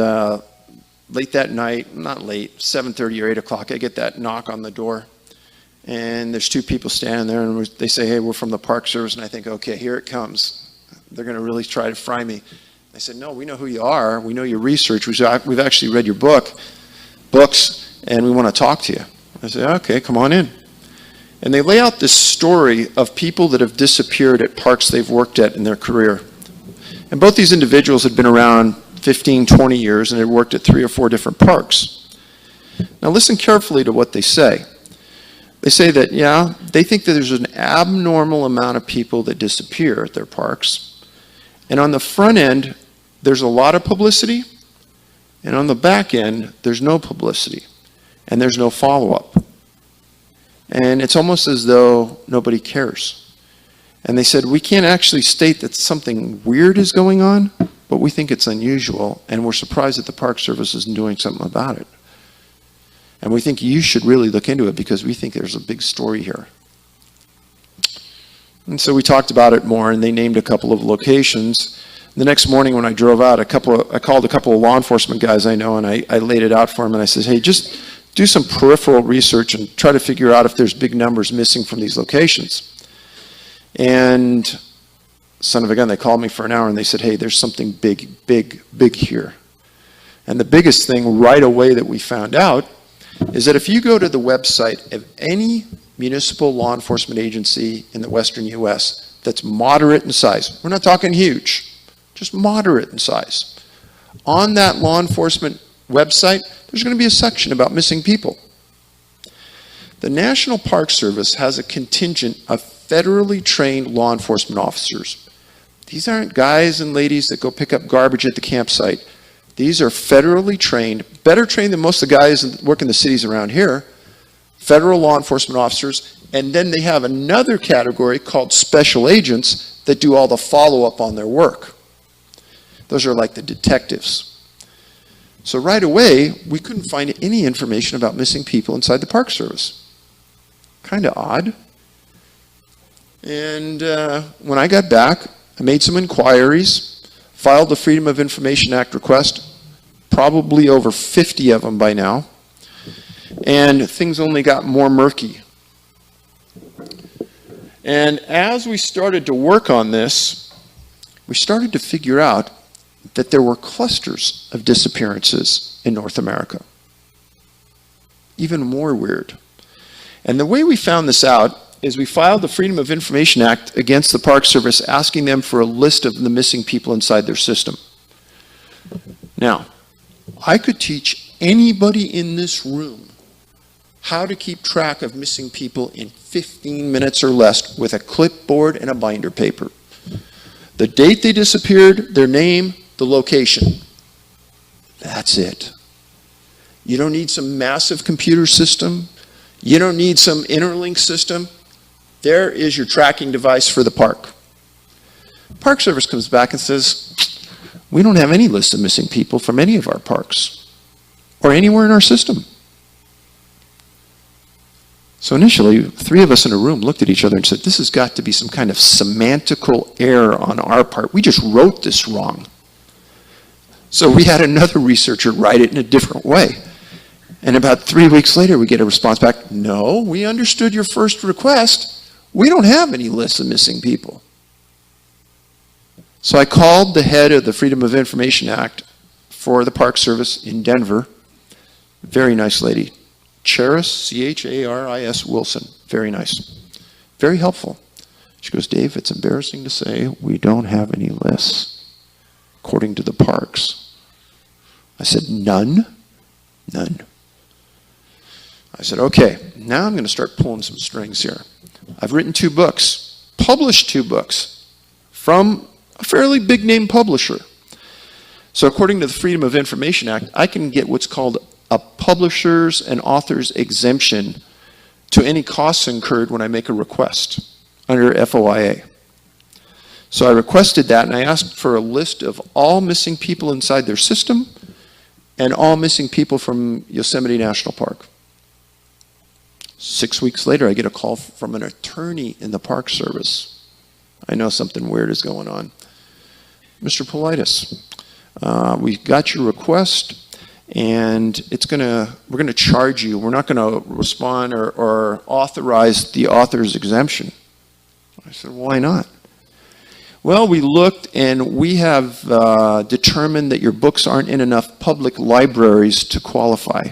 late that night, not late, 7:30 or 8 o'clock, I get that knock on the door. And there's 2 people standing there, and they say, hey, we're from the Park Service. And I think, okay, here it comes. They're going to really try to fry me. I said, no, we know who you are. We know your research. We've actually read your books, and we want to talk to you. I said, okay, come on in. And they lay out this story of people that have disappeared at parks they've worked at in their career. And both these individuals had been around 15, 20 years and had worked at 3 or 4 different parks. Now listen carefully to what they say. They say that, yeah, they think that there's an abnormal amount of people that disappear at their parks. And on the front end, there's a lot of publicity. And on the back end, there's no publicity. And there's no follow-up. And it's almost as though nobody cares. And they said, we can't actually state that something weird is going on, but we think it's unusual, and we're surprised that the Park Service isn't doing something about it. And we think you should really look into it because we think there's a big story here. And so we talked about it more, and they named a couple of locations. The next morning when I drove out, I called a couple of law enforcement guys I know, and I laid it out for them, and I said, hey, just do some peripheral research and try to figure out if there's big numbers missing from these locations. And son of a gun, they called me for an hour, and they said, hey, there's something big, big, big here. And the biggest thing right away that we found out is that if you go to the website of any municipal law enforcement agency in the western U.S. that's moderate in size, we're not talking huge, just moderate in size, on that law enforcement website, there's going to be a section about missing people. The National Park Service has a contingent of federally trained law enforcement officers. These aren't guys and ladies that go pick up garbage at the campsite. These are federally trained, better trained than most of the guys that work in the cities around here, federal law enforcement officers, and then they have another category called special agents that do all the follow-up on their work. Those are like the detectives. So right away, we couldn't find any information about missing people inside the Park Service. Kind of odd. And when I got back, I made some inquiries, filed the Freedom of Information Act request, probably over 50 of them by now, and things only got more murky. And as we started to work on this, we started to figure out that there were clusters of disappearances in North America. Even more weird. And the way we found this out is we filed the Freedom of Information Act against the Park Service, asking them for a list of the missing people inside their system. Now, I could teach anybody in this room how to keep track of missing people in 15 minutes or less with a clipboard and a binder paper. The date they disappeared, their name, the location. That's it. You don't need some massive computer system. You don't need some interlink system. There is your tracking device for the park. Park Service comes back and says, we don't have any list of missing people from any of our parks or anywhere in our system. So initially, 3 of us in a room looked at each other and said, this has got to be some kind of semantical error on our part. We just wrote this wrong. So we had another researcher write it in a different way. And about 3 weeks later, we get a response back, no, we understood your first request. We don't have any lists of missing people. So I called the head of the Freedom of Information Act for the Park Service in Denver. Very nice lady. Charis, C-H-A-R-I-S Wilson. Very nice. Very helpful. She goes, Dave, it's embarrassing to say we don't have any lists, according to the parks. I said, none? None. I said, okay, now I'm going to start pulling some strings here. I've written 2 books, published 2 books from a fairly big name publisher. So according to the Freedom of Information Act, I can get what's called a publisher's and author's exemption to any costs incurred when I make a request under FOIA. So I requested that, and I asked for a list of all missing people inside their system and all missing people from Yosemite National Park. 6 weeks later, I get a call from an attorney in the Park Service. I know something weird is going on. Mr. Paulides, we got your request, and we're going to charge you. We're not going to respond or authorize the author's exemption. I said, why not? Well, we looked, and we have determined that your books aren't in enough public libraries to qualify.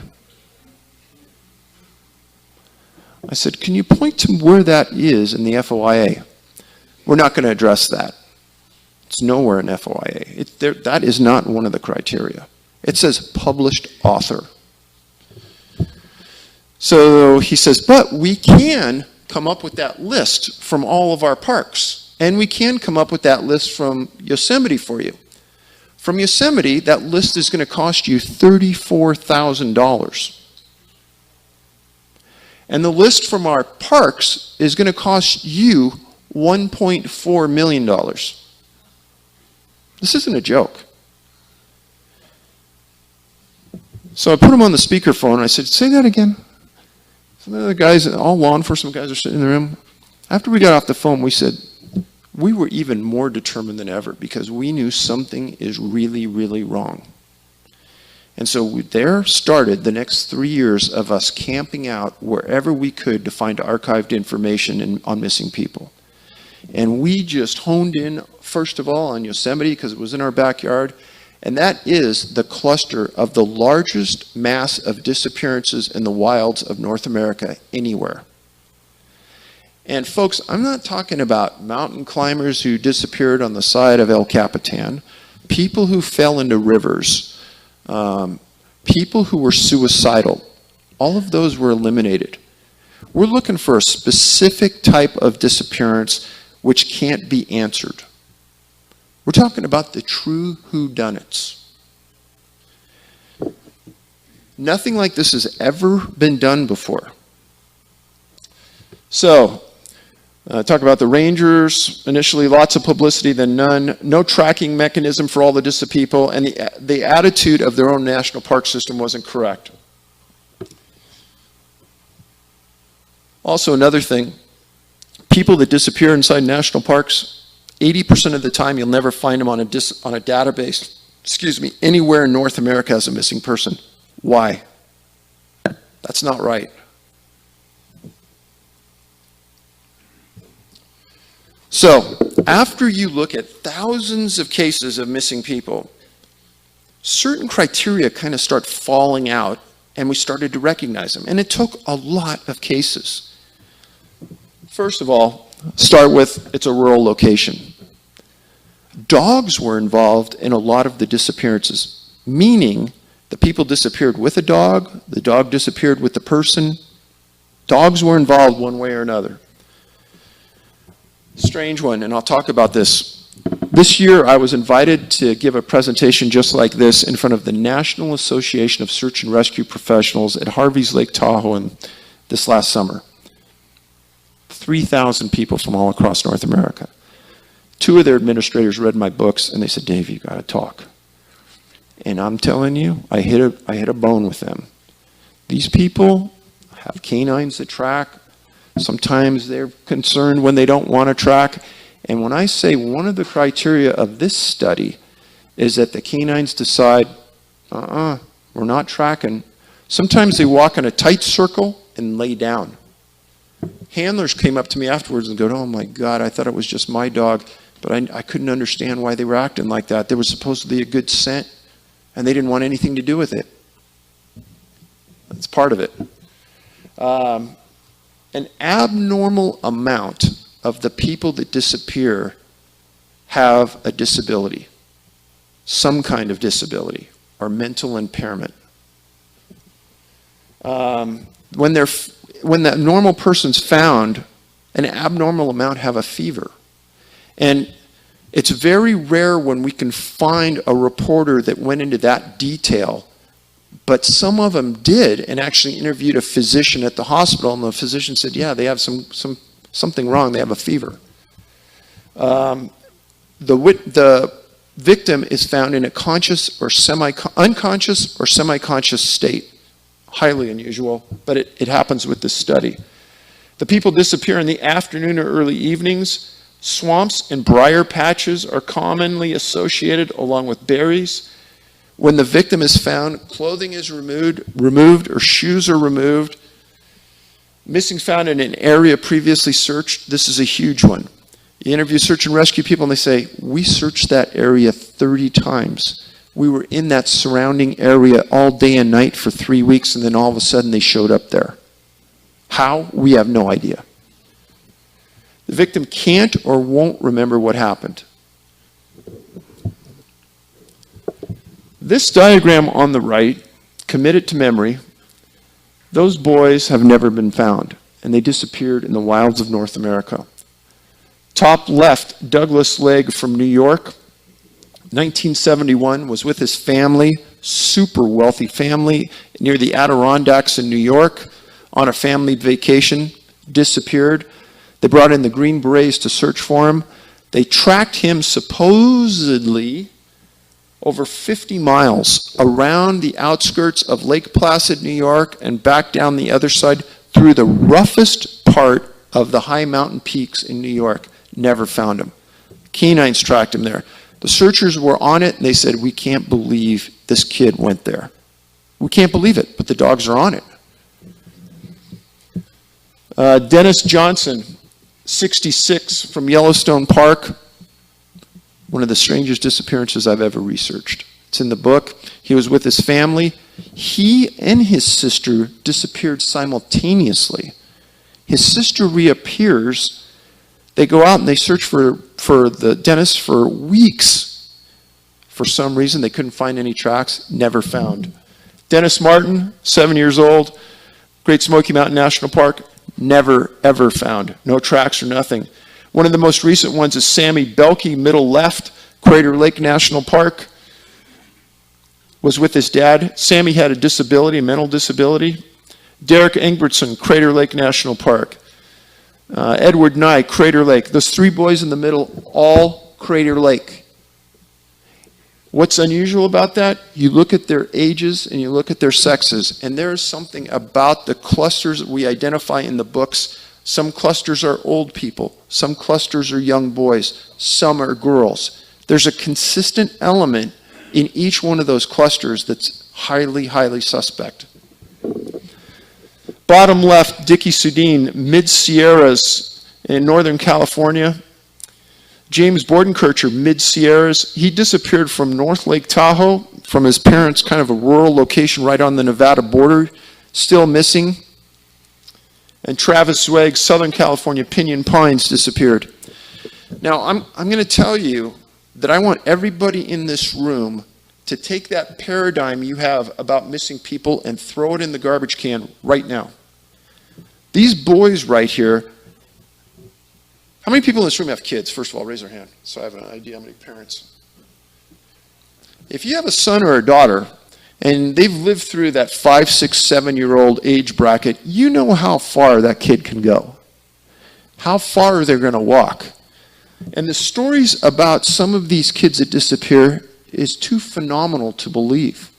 I said, can you point to where that is in the FOIA? We're not going to address that. It's nowhere in FOIA. That is not one of the criteria. It says published author. So he says, but we can come up with that list from all of our parks. And we can come up with that list from Yosemite for you. From Yosemite, that list is going to cost you $34,000. And the list from our parks is going to cost you $1.4 million. This isn't a joke. So I put him on the speakerphone and I said, say that again. Some of the guys, all law enforcement guys are sitting in the room. After we got off the phone, we said, we were even more determined than ever because we knew something is really, really wrong. And so there started the next 3 years of us camping out wherever we could to find archived information on missing people. And we just honed in, first of all, on Yosemite because it was in our backyard. And that is the cluster of the largest mass of disappearances in the wilds of North America anywhere. And folks, I'm not talking about mountain climbers who disappeared on the side of El Capitan, people who fell into rivers, people who were suicidal. All of those were eliminated. We're looking for a specific type of disappearance which can't be answered. We're talking about the true whodunits. Nothing like this has ever been done before. So, talk about the Rangers. Initially, lots of publicity, then none. No tracking mechanism for all the distant people, and the attitude of their own national park system wasn't correct. Also, another thing, people that disappear inside national parks, 80% of the time you'll never find them on a database, anywhere in North America as a missing person. Why? That's not right. So, after you look at thousands of cases of missing people, certain criteria kind of start falling out, and we started to recognize them. And it took a lot of cases. First of all, start with, it's a rural location. Dogs were involved in a lot of the disappearances, meaning the people disappeared with a dog, the dog disappeared with the person. Dogs were involved one way or another. Strange one, and I'll talk about this. This year I was invited to give a presentation just like this in front of the National Association of Search and Rescue Professionals at Harvey's Lake Tahoe this last summer. 3,000 people from all across North America. 2 of their administrators read my books and they said, Dave, you got to talk. And I'm telling you, I hit a bone with them. These people have canines that track. Sometimes they're concerned when they don't want to track. And when I say one of the criteria of this study is that the canines decide, we're not tracking. Sometimes they walk in a tight circle and lay down. Handlers came up to me afterwards and go, oh my God, I thought it was just my dog, but I couldn't understand why they were acting like that. There was supposedly a good scent, and they didn't want anything to do with it. That's part of it. An abnormal amount of the people that disappear have a disability, some kind of disability, or mental impairment. When the normal person's found, an abnormal amount have a fever. And it's very rare when we can find a reporter that went into that detail, but some of them did and actually interviewed a physician at the hospital, and the physician said, yeah, they have something wrong, they have a fever. The victim is found in a conscious or unconscious or semi-conscious state. Highly unusual, but it happens with this study. The people disappear in the afternoon or early evenings. Swamps and briar patches are commonly associated along with berries. When the victim is found, clothing is removed or shoes are removed. Missing found in an area previously searched. This is a huge one. You interview search and rescue people and they say, we searched that area 30 times. We were in that surrounding area all day and night for 3 weeks, and then all of a sudden they showed up there. How? We have no idea. The victim can't or won't remember what happened. This diagram on the right, committed to memory, those boys have never been found, and they disappeared in the wilds of North America. Top left, Douglas Legg from New York, 1971, was with his family, super wealthy family, near the Adirondacks in New York, on a family vacation, disappeared. They brought in the Green Berets to search for him. They tracked him supposedly over 50 miles around the outskirts of Lake Placid, New York, and back down the other side through the roughest part of the high mountain peaks in New York. Never found him. Canines tracked him there. The searchers were on it, and they said, we can't believe this kid went there. We can't believe it, but the dogs are on it. Dennis Johnson, 66, from Yellowstone Park. One of the strangest disappearances I've ever researched. It's in the book. He was with his family. He and his sister disappeared simultaneously. His sister reappears. They go out and they search for the Dennis for weeks. For some reason, they couldn't find any tracks. Never found. Dennis Martin, 7 years old, Great Smoky Mountain National Park. Never, ever found. No tracks or nothing. One of the most recent ones is Sammy Belkey, middle left, Crater Lake National Park. Was with his dad. Sammy had a disability, a mental disability. Derek Engbertson, Crater Lake National Park. Edward Nye, Crater Lake. Those three boys in the middle, all Crater Lake. What's unusual about that? You look at their ages and you look at their sexes, and there is something about the clusters that we identify in the books. Some clusters are old people. Some clusters are young boys. Some are girls. There's a consistent element in each one of those clusters that's highly, highly suspect. Bottom left, Dickie Sudine, Mid-Sierras in Northern California. James Bordenkircher, Mid-Sierras. He disappeared from North Lake Tahoe, from his parents' kind of a rural location right on the Nevada border, still missing. And Travis Zweig, Southern California, Pinyon Pines, disappeared. Now, I'm going to tell you that I want everybody in this room to take that paradigm you have about missing people and throw it in the garbage can right now. These boys right here, how many people in this room have kids? First of all, raise their hand so I have an idea how many parents. If you have a son or a daughter and they've lived through that 5, 6, 7-year-old age bracket, you know how far that kid can go, how far they're going to walk. And the stories about some of these kids that disappear is too phenomenal to believe.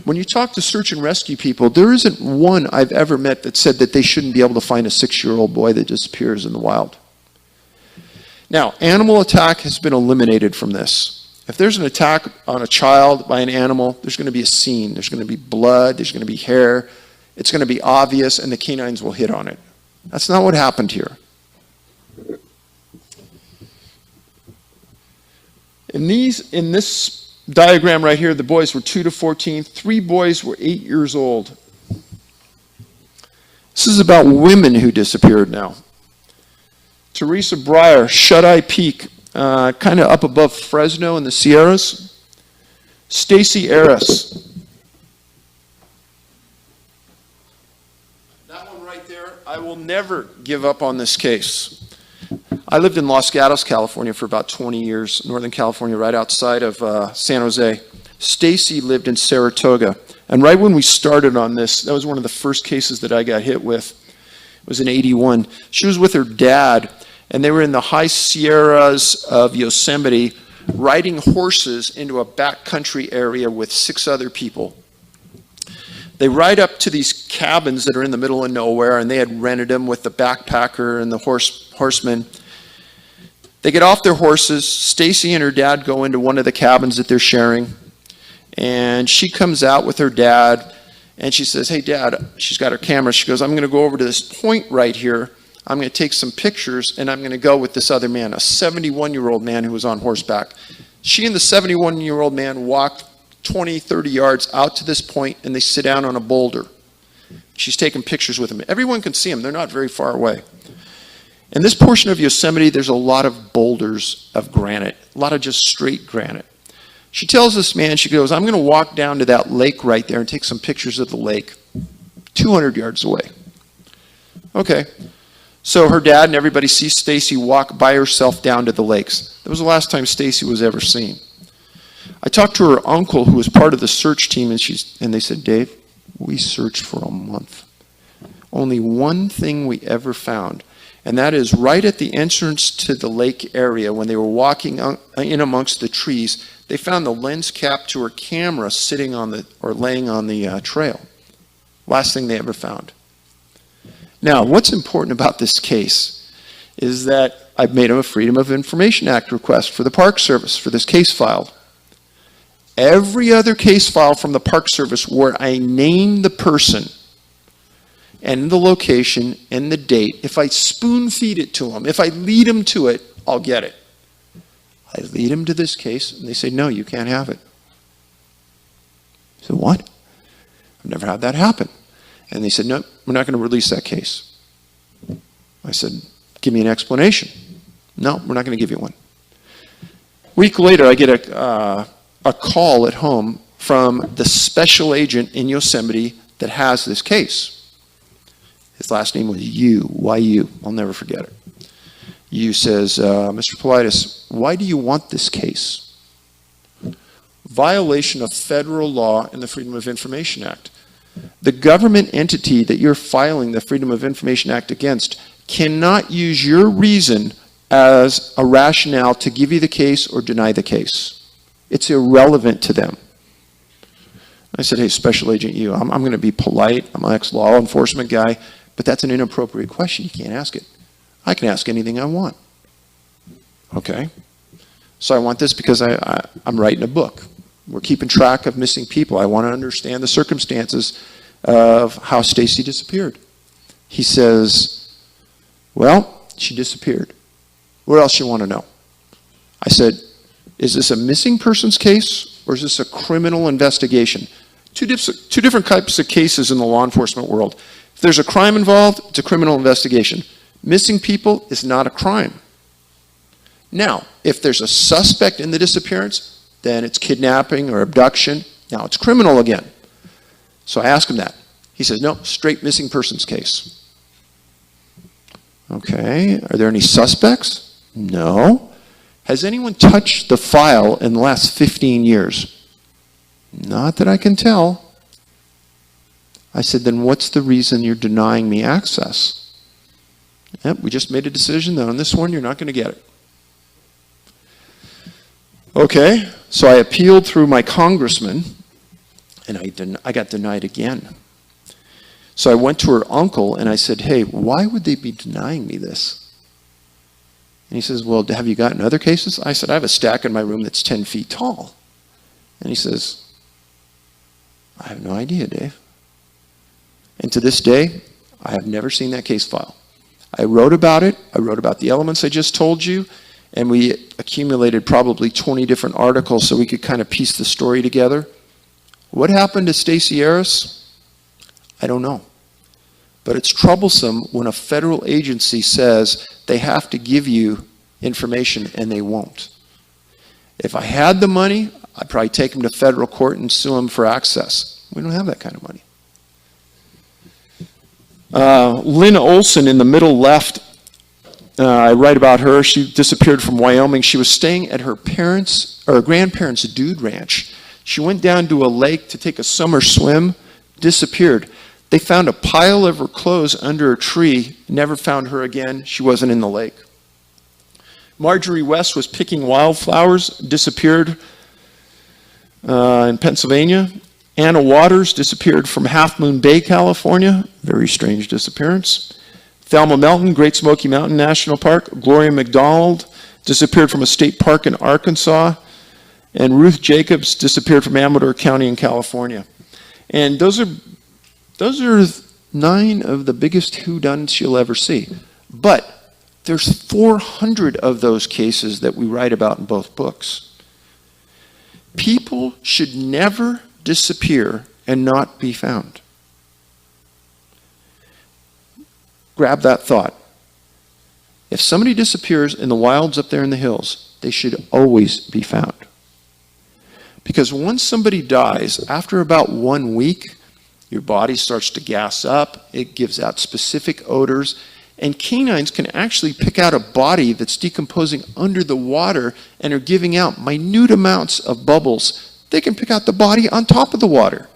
When you talk to search and rescue people, there isn't one I've ever met that said that they shouldn't be able to find a 6-year-old boy that disappears in the wild. Now, animal attack has been eliminated from this. If there's an attack on a child by an animal, there's going to be a scene. There's going to be blood. There's going to be hair. It's going to be obvious, and the canines will hit on it. That's not what happened here. In this diagram right here, the boys were 2 to 14. 3 boys were 8 years old. This is about women who disappeared now. Teresa Breyer, Shut-Eye Peak, kind of up above Fresno in the Sierras. Stacy Aris. That one right there, I will never give up on this case. I lived in Los Gatos, California for about 20 years, Northern California, right outside of San Jose. Stacy lived in Saratoga. And right when we started on this, that was one of the first cases that I got hit with. It was in '81. She was with her dad, and they were in the high Sierras of Yosemite riding horses into a backcountry area with 6 other people. They ride up to these cabins that are in the middle of nowhere, and they had rented them with the backpacker and the horseman. They get off their horses. Stacy and her dad go into one of the cabins that they're sharing, and she comes out with her dad, and she says, "Hey, Dad," she's got her camera. She goes, "I'm going to go over to this point right here. I'm going to take some pictures, and I'm going to go with this other man, a 71-year-old man who was on horseback." She and the 71-year-old man walked 20, 30 yards out to this point, and they sit down on a boulder. She's taking pictures with him. Everyone can see them. They're not very far away. In this portion of Yosemite, there's a lot of boulders of granite, a lot of just straight granite. She tells this man, she goes, "I'm going to walk down to that lake right there and take some pictures of the lake 200 yards away." Okay. So her dad and everybody sees Stacy walk by herself down to the lakes. That was the last time Stacy was ever seen. I talked to her uncle, who was part of the search team, and they said, "Dave, we searched for a month. Only one thing we ever found." And that is right at the entrance to the lake area. When they were walking in amongst the trees, they found the lens cap to her camera sitting on the, or laying on the trail. Last thing they ever found. Now, what's important about this case is that I've made a Freedom of Information Act request for the Park Service for this case file. Every other case file from the Park Service where I name the person and the location and the date, if I spoon feed it to them, if I lead them to it, I'll get it. I lead them to this case and they say, no, you can't have it. I said, what? I've never had that happen. And they said, no, we're not going to release that case. I said, give me an explanation. No, we're not going to give you one. A week later, I get a call at home from the special agent in Yosemite that has this case. His last name was Yu, Y-U. I'll never forget it. Yu says, Mr. Paulides, why do you want this case? Violation of federal law and the Freedom of Information Act. The government entity that you're filing the Freedom of Information Act against cannot use your reason as a rationale to give you the case or deny the case. It's irrelevant to them. I said, hey, Special Agent Yu, I'm going to be polite. I'm an ex-law enforcement guy, but that's an inappropriate question. You can't ask it. I can ask anything I want. Okay. So I want this because I'm writing a book. We're keeping track of missing people. I want to understand the circumstances of how Stacy disappeared. He says, well, she disappeared. What else you want to know? I said, is this a missing persons case or is this a criminal investigation? Two different types of cases in the law enforcement world. If there's a crime involved, it's a criminal investigation. Missing people is not a crime. Now, if there's a suspect in the disappearance, then it's kidnapping or abduction. Now it's criminal again. So I asked him that. He says, no, straight missing persons case. Okay, are there any suspects? No. Has anyone touched the file in the last 15 years? Not that I can tell. I said, then what's the reason you're denying me access? Yep, we just made a decision that on this one you're not going to get it. Okay, so I appealed through my congressman, and I got denied again. So I went to her uncle, and I said, hey, why would they be denying me this? And he says, well, have you gotten other cases? I said, I have a stack in my room that's 10 feet tall. And he says, I have no idea, Dave. And to this day, I have never seen that case file. I wrote about it. I wrote about the elements I just told you. And we accumulated probably 20 different articles so we could kind of piece the story together. What happened to Stacey Harris? I don't know. But it's troublesome when a federal agency says they have to give you information and they won't. If I had the money, I'd probably take them to federal court and sue them for access. We don't have that kind of money. Lynn Olson in the middle left, I write about her. She disappeared from Wyoming. She was staying at her grandparents' dude ranch. She went down to a lake to take a summer swim, disappeared. They found a pile of her clothes under a tree, never found her again. She wasn't in the lake. Marjorie West was picking wildflowers, disappeared in Pennsylvania. Anna Waters disappeared from Half Moon Bay, California. Very strange disappearance. Thelma Melton, Great Smoky Mountain National Park. Gloria McDonald disappeared from a state park in Arkansas. And Ruth Jacobs disappeared from Amador County in California. And those are 9 of the biggest whodunits you'll ever see. But there's 400 of those cases that we write about in both books. People should never disappear and not be found. Grab that thought. If somebody disappears in the wilds up there in the hills, they should always be found. Because once somebody dies, after about 1 week, your body starts to gas up, it gives out specific odors, and canines can actually pick out a body that's decomposing under the water and are giving out minute amounts of bubbles. They can pick out the body on top of the water.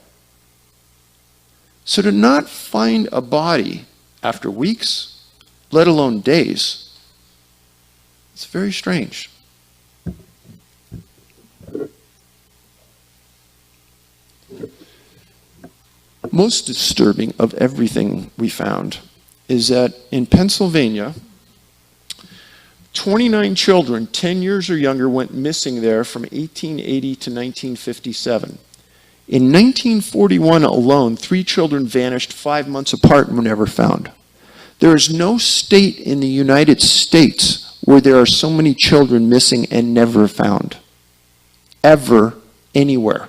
So to not find a body after weeks, let alone days. It's very strange. Most disturbing of everything we found is that in Pennsylvania, 29 children, 10 years or younger, went missing there from 1880 to 1957. In 1941 alone, 3 children vanished 5 months apart and were never found. There is no state in the United States where there are so many children missing and never found. Ever, anywhere.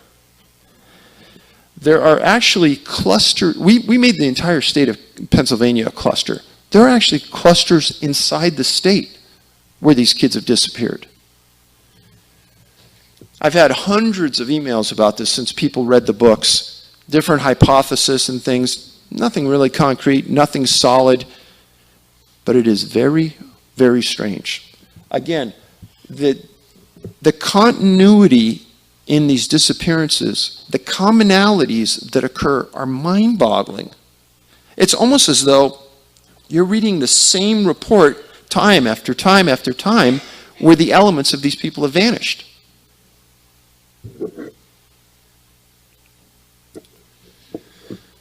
There are actually clusters. We made the entire state of Pennsylvania a cluster. There are actually clusters inside the state where these kids have disappeared. I've had hundreds of emails about this since people read the books, different hypotheses and things, nothing really concrete, nothing solid, but it is very, very strange. Again, the continuity in these disappearances, the commonalities that occur are mind-boggling. It's almost as though you're reading the same report time after time after time where the elements of these people have vanished.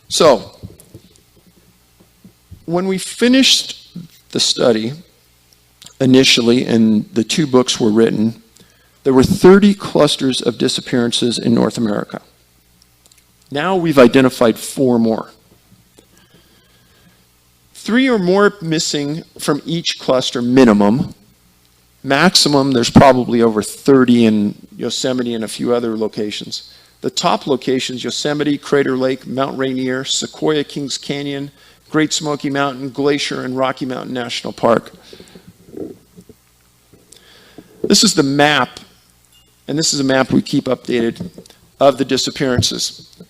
So, when we finished the study initially and the 2 books were written, there were 30 clusters of disappearances in North America. Now we've identified 4 more. 3 or more missing from each cluster minimum. Maximum, there's probably over 30 in Yosemite and a few other locations. The top locations, Yosemite, Crater Lake, Mount Rainier, Sequoia Kings Canyon, Great Smoky Mountain, Glacier, and Rocky Mountain National Park. This is the map, and this is a map we keep updated, of the disappearances.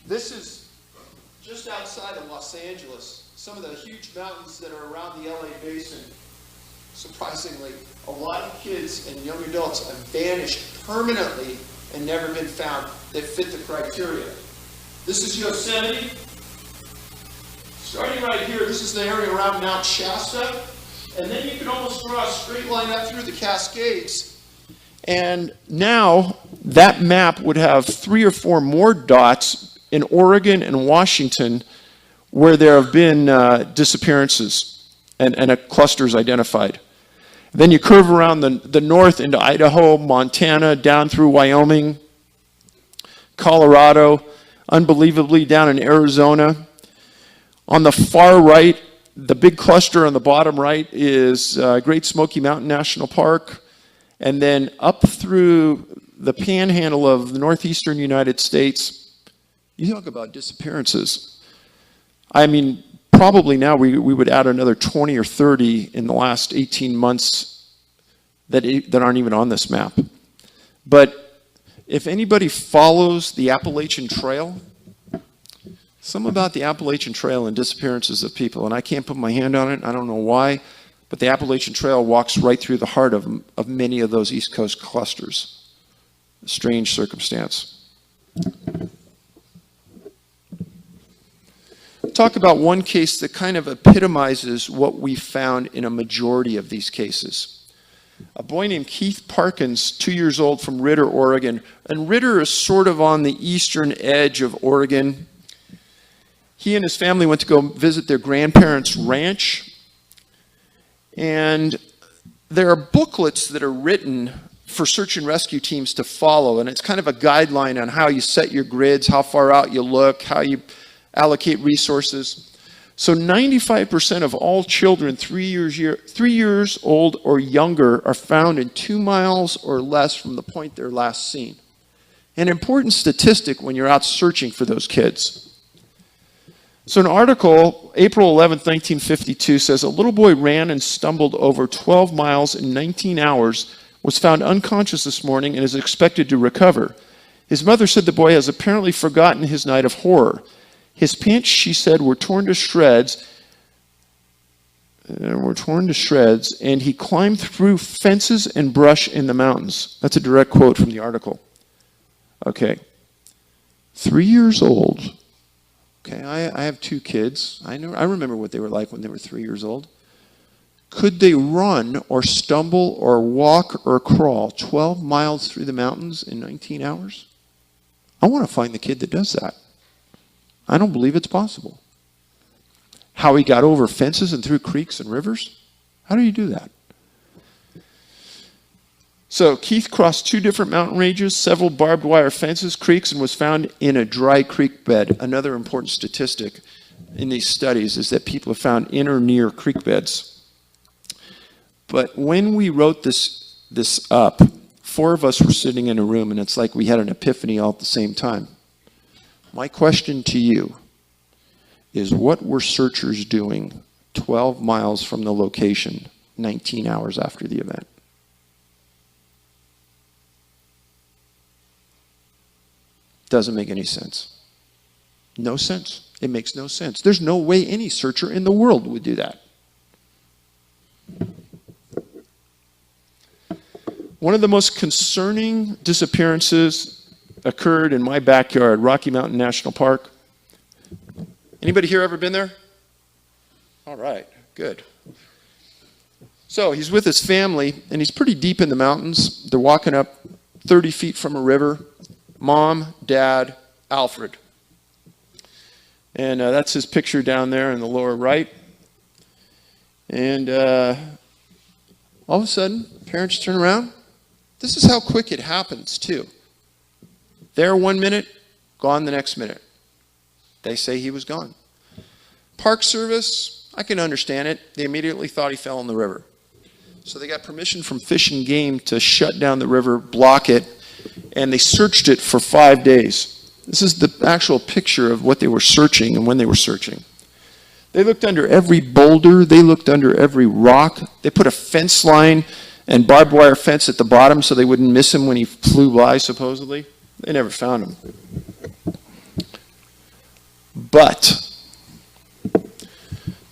This is just outside of Los Angeles, some of the huge mountains that are around the LA basin. Surprisingly, a lot of kids and young adults have vanished permanently and never been found that fit the criteria. This is Yosemite. Starting right here, this is the area around Mount Shasta. And then you can almost draw a straight line up through the Cascades. And now that map would have 3 or 4 more dots in Oregon and Washington where there have been disappearances and a clusters identified. Then you curve around the north into Idaho, Montana, down through Wyoming, Colorado, unbelievably down in Arizona. On the far right, the big cluster on the bottom right is Great Smoky Mountain National Park. And then up through the panhandle of the northeastern United States, you talk about disappearances. I mean, probably now we would add another 20 or 30 in the last 18 months that aren't even on this map. But if anybody follows the Appalachian Trail, something about the Appalachian Trail and disappearances of people, and I can't put my hand on it, I don't know why, but the Appalachian Trail walks right through the heart of many of those East Coast clusters. A strange circumstance. Talk about one case that kind of epitomizes what we found in a majority of these cases. A boy named Keith Parkins, 2 years old, from Ritter, Oregon. And Ritter is sort of on the eastern edge of Oregon. He and his family went to go visit their grandparents' ranch. And there are booklets that are written for search and rescue teams to follow. And it's kind of a guideline on how you set your grids, how far out you look, how you allocate resources. So 95% of all children 3 years old or younger are found in 2 miles or less from the point they're last seen. An important statistic when you're out searching for those kids. So an article, April 11th, 1952, says a little boy ran and stumbled over 12 miles in 19 hours, was found unconscious this morning and is expected to recover. His mother said the boy has apparently forgotten his night of horror. His pants, she said, were torn to shreds, and he climbed through fences and brush in the mountains. That's a direct quote from the article. Okay. 3 years old. Okay, I have 2 kids. I remember what they were like when they were 3 years old. Could they run or stumble or walk or crawl 12 miles through the mountains in 19 hours? I want to find the kid that does that. I don't believe it's possible. How he got over fences and through creeks and rivers? How do you do that? So Keith crossed 2 different mountain ranges, several barbed wire fences, creeks, and was found in a dry creek bed. Another important statistic in these studies is that people are found in or near creek beds. But when we wrote this up, 4 of us were sitting in a room, and it's like we had an epiphany all at the same time. My question to you is, what were searchers doing 12 miles from the location 19 hours after the event? Doesn't make any sense. No sense. It makes no sense. There's no way any searcher in the world would do that. One of the most concerning disappearances occurred in my backyard, Rocky Mountain National Park. Anybody here ever been there? All right, good. So he's with his family, and he's pretty deep in the mountains. They're walking up 30 feet from a river. Mom, Dad, Alfred. And that's his picture down there in the lower right. And all of a sudden, parents turn around. This is how quick it happens, too. There 1 minute, gone the next minute. They say he was gone. Park Service, I can understand it. They immediately thought he fell in the river. So they got permission from Fish and Game to shut down the river, block it, and they searched it for 5 days. This is the actual picture of what they were searching and when they were searching. They looked under every boulder. They looked under every rock. They put a fence line and barbed wire fence at the bottom so they wouldn't miss him when he flew by, supposedly. They never found him. But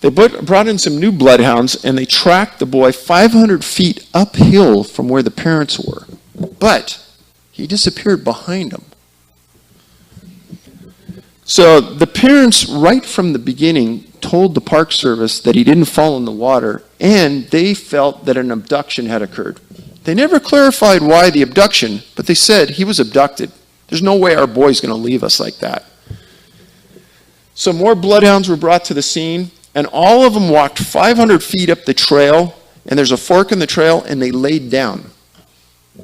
they brought in some new bloodhounds, and they tracked the boy 500 feet uphill from where the parents were. But he disappeared behind them. So the parents, right from the beginning, told the Park Service that he didn't fall in the water, and they felt that an abduction had occurred. They never clarified why the abduction, but they said he was abducted. There's no way our boy's going to leave us like that. So more bloodhounds were brought to the scene, and all of them walked 500 feet up the trail, and there's a fork in the trail, and they laid down.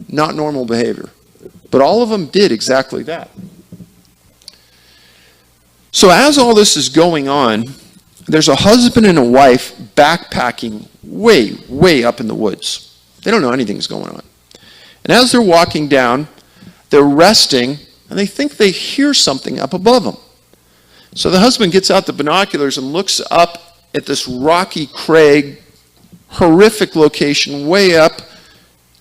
Not normal behavior. But all of them did exactly that. So as all this is going on, there's a husband and a wife backpacking way, way up in the woods. They don't know anything's going on. And as they're walking down, they're resting, and they think they hear something up above them. So the husband gets out the binoculars and looks up at this rocky crag, horrific location, way up.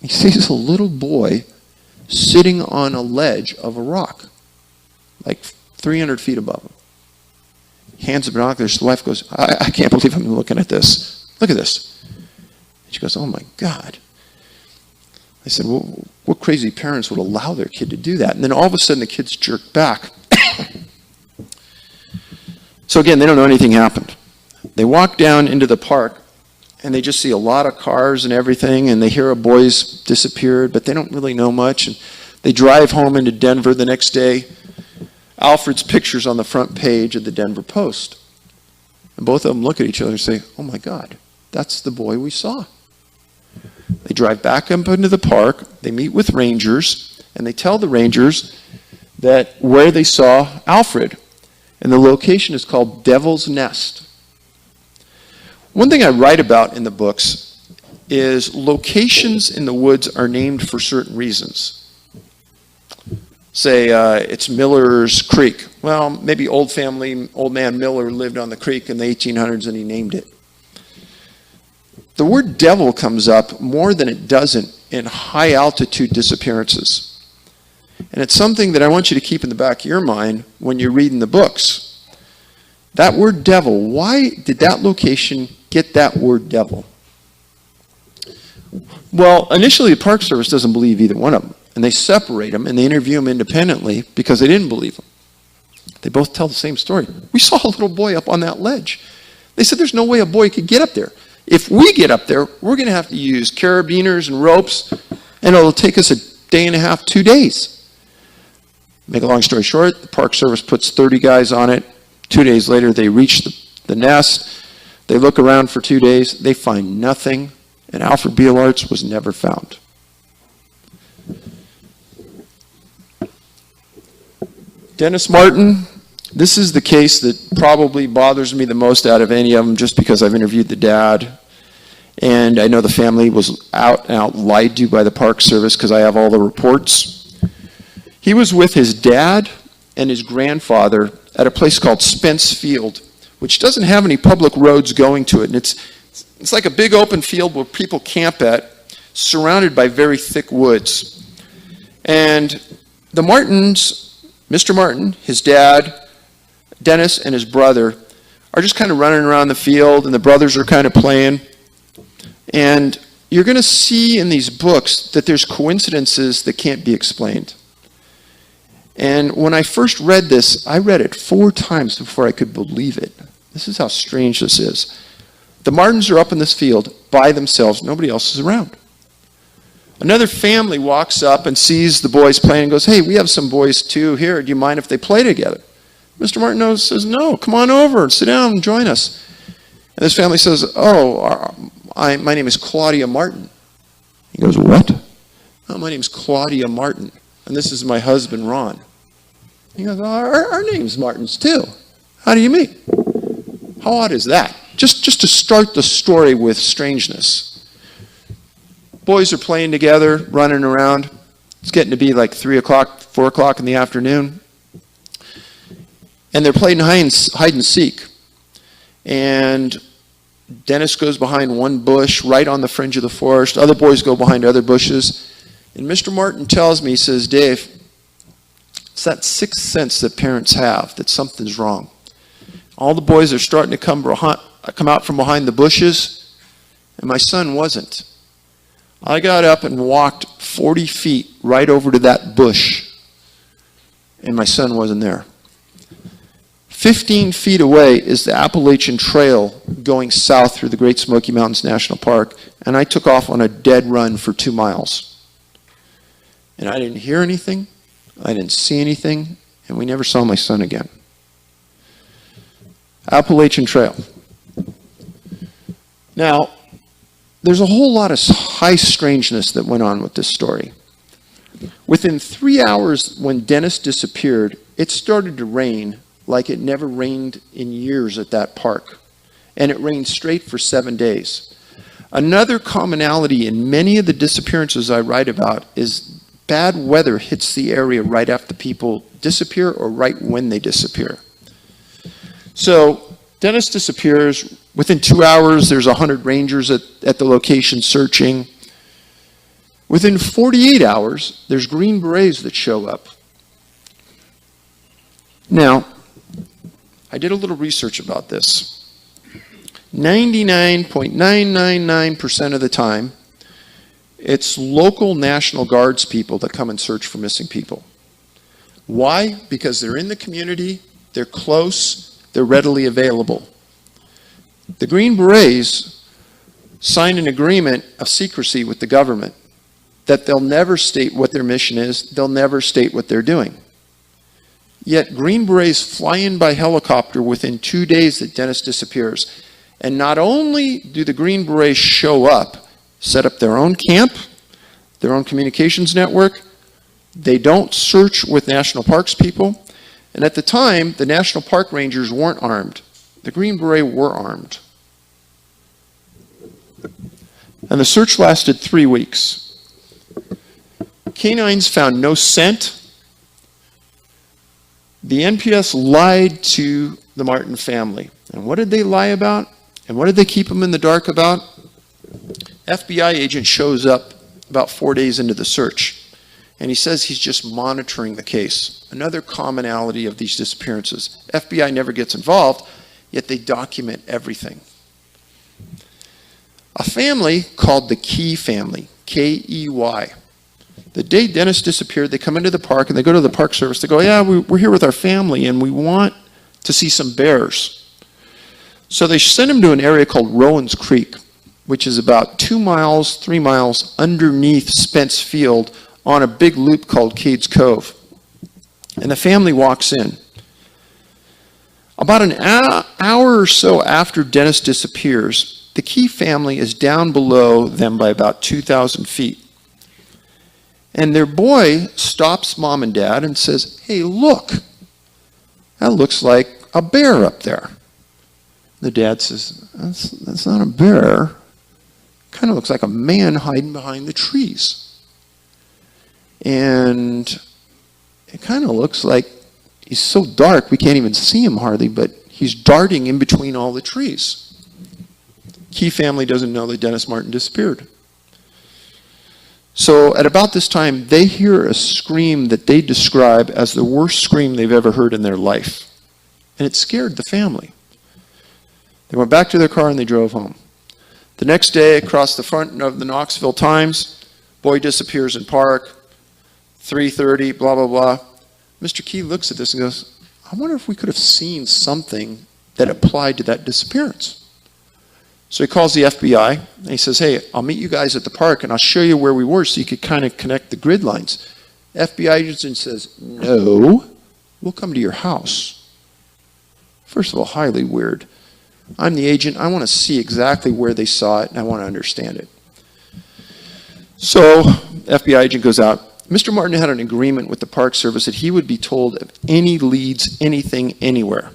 He sees a little boy sitting on a ledge of a rock, like 300 feet above him. Hands the binoculars. The wife goes, I can't believe I'm looking at this. Look at this. She goes, oh my God. I said, well, what crazy parents would allow their kid to do that? And then all of a sudden the kids jerk back. So again, they don't know anything happened. They walk down into the park, and they just see a lot of cars and everything, and they hear a boy's disappeared, but they don't really know much. And they drive home into Denver the next day. Alfred's picture's on the front page of the Denver Post. And both of them look at each other and say, oh my God, that's the boy we saw. They drive back up into the park, they meet with rangers, and they tell the rangers that where they saw Alfred. And the location is called Devil's Nest. One thing I write about in the books is locations in the woods are named for certain reasons. Say it's Miller's Creek. Well, maybe old man Miller lived on the creek in the 1800s and he named it. The word devil comes up more than it doesn't in high altitude disappearances. And it's something that I want you to keep in the back of your mind when you're reading the books. That word devil, why did that location get that word devil? Well, initially the Park Service doesn't believe either one of them. And they separate them and they interview them independently because they didn't believe them. They both tell the same story. We saw a little boy up on that ledge. They said there's no way a boy could get up there. If we get up there, we're going to have to use carabiners and ropes, and it'll take us a day and a half, 2 days. Make a long story short, the Park Service puts 30 guys on it. 2 days later, they reach the nest. They look around for 2 days. They find nothing, and Alfred Beelart's was never found. Dennis Martin, this is the case that probably bothers me the most out of any of them, just because I've interviewed the dad, and I know the family was out and out lied to by the Park Service because I have all the reports. He was with his dad and his grandfather at a place called Spence Field, which doesn't have any public roads going to it, and it's like a big open field where people camp at, surrounded by very thick woods. And the Martins, Mr. Martin, his dad, Dennis, and his brother are just kind of running around the field, and the brothers are kind of playing. And you're going to see in these books that there's coincidences that can't be explained. And when I first read this, I read it 4 times before I could believe it. This is how strange this is. The Martins are up in this field by themselves. Nobody else is around. Another family walks up and sees the boys playing and goes, "Hey, we have some boys too here. Do you mind if they play together?" Mr. Martin says, "No, come on over and sit down and join us." And this family says, "Oh, my name is Claudia Martin." He goes, "What?" "Oh, my name is Claudia Martin, and this is my husband, Ron." He goes, our name's Martins too. How do you meet?" How odd is that? Just to start the story with strangeness. Boys are playing together, running around. It's getting to be like 3 o'clock, 4 o'clock in the afternoon. And they're playing hide and seek. And Dennis goes behind one bush right on the fringe of the forest. Other boys go behind other bushes. And Mr. Martin tells me, he says, "Dave, it's that sixth sense that parents have that something's wrong. All the boys are starting to come out from behind the bushes, and my son wasn't. I got up and walked 40 feet right over to that bush, and my son wasn't there. 15 feet away is the Appalachian Trail going south through the Great Smoky Mountains National Park, and I took off on a dead run for 2 miles. And I didn't hear anything, I didn't see anything, and we never saw my son again." Appalachian Trail. Now, there's a whole lot of high strangeness that went on with this story. Within 3 hours when Dennis disappeared, it started to rain like it never rained in years at that park. And it rained straight for 7 days. Another commonality in many of the disappearances I write about is bad weather hits the area right after people disappear or right when they disappear. So Dennis disappears. Within 2 hours, there's 100 rangers at the location searching. Within 48 hours, there's Green Berets that show up. Now, I did a little research about this. 99.999% of the time, it's local National Guards people that come and search for missing people. Why? Because they're in the community, they're close, they're readily available. The Green Berets signed an agreement of secrecy with the government that they'll never state what their mission is, they'll never state what they're doing. Yet Green Berets fly in by helicopter within 2 days that Dennis disappears. And not only do the Green Berets show up, set up their own camp, their own communications network, they don't search with National Parks people. And at the time, the National Park Rangers weren't armed. The Green Beret were armed. And the search lasted 3 weeks. Canines found no scent. The NPS lied to the Martin family. And what did they lie about? And what did they keep them in the dark about? FBI agent shows up about 4 days into the search. And he says he's just monitoring the case. Another commonality of these disappearances. FBI never gets involved, yet they document everything. A family called the Key family, K-E-Y. The day Dennis disappeared, they come into the park and they go to the Park Service. They go, "Yeah, we're here with our family and we want to see some bears." So they send him to an area called Rowan's Creek. which is about 2 miles, 3 miles underneath Spence Field on a big loop called Cades Cove. And the family walks in. About an hour or so after Dennis disappears, the Key family is down below them by about 2,000 feet. And their boy stops mom and dad and says, "Hey, look, that looks like a bear up there." The dad says, that's not a bear. Kind of looks like a man hiding behind the trees. And it kind of looks like he's so dark we can't even see him hardly, but he's darting in between all the trees. Key family doesn't know that Dennis Martin disappeared. So at about this time, they hear a scream that they describe as the worst scream they've ever heard in their life. And it scared the family. They went back to their car and they drove home. The next day, across the front of the Knoxville Times, boy disappears in park, 3:30, blah, blah, blah. Mr. Key looks at this and goes, I wonder if we could have seen something that applied to that disappearance. So he calls the FBI and he says, hey, I'll meet you guys at the park and I'll show you where we were so you could kind of connect the grid lines. FBI agent says, no, we'll come to your house. First of all, highly weird. I'm the agent. I want to see exactly where they saw it and I want to understand it. So FBI agent goes out. Mr. Martin had an agreement with the Park Service that he would be told of any leads, anything, anywhere.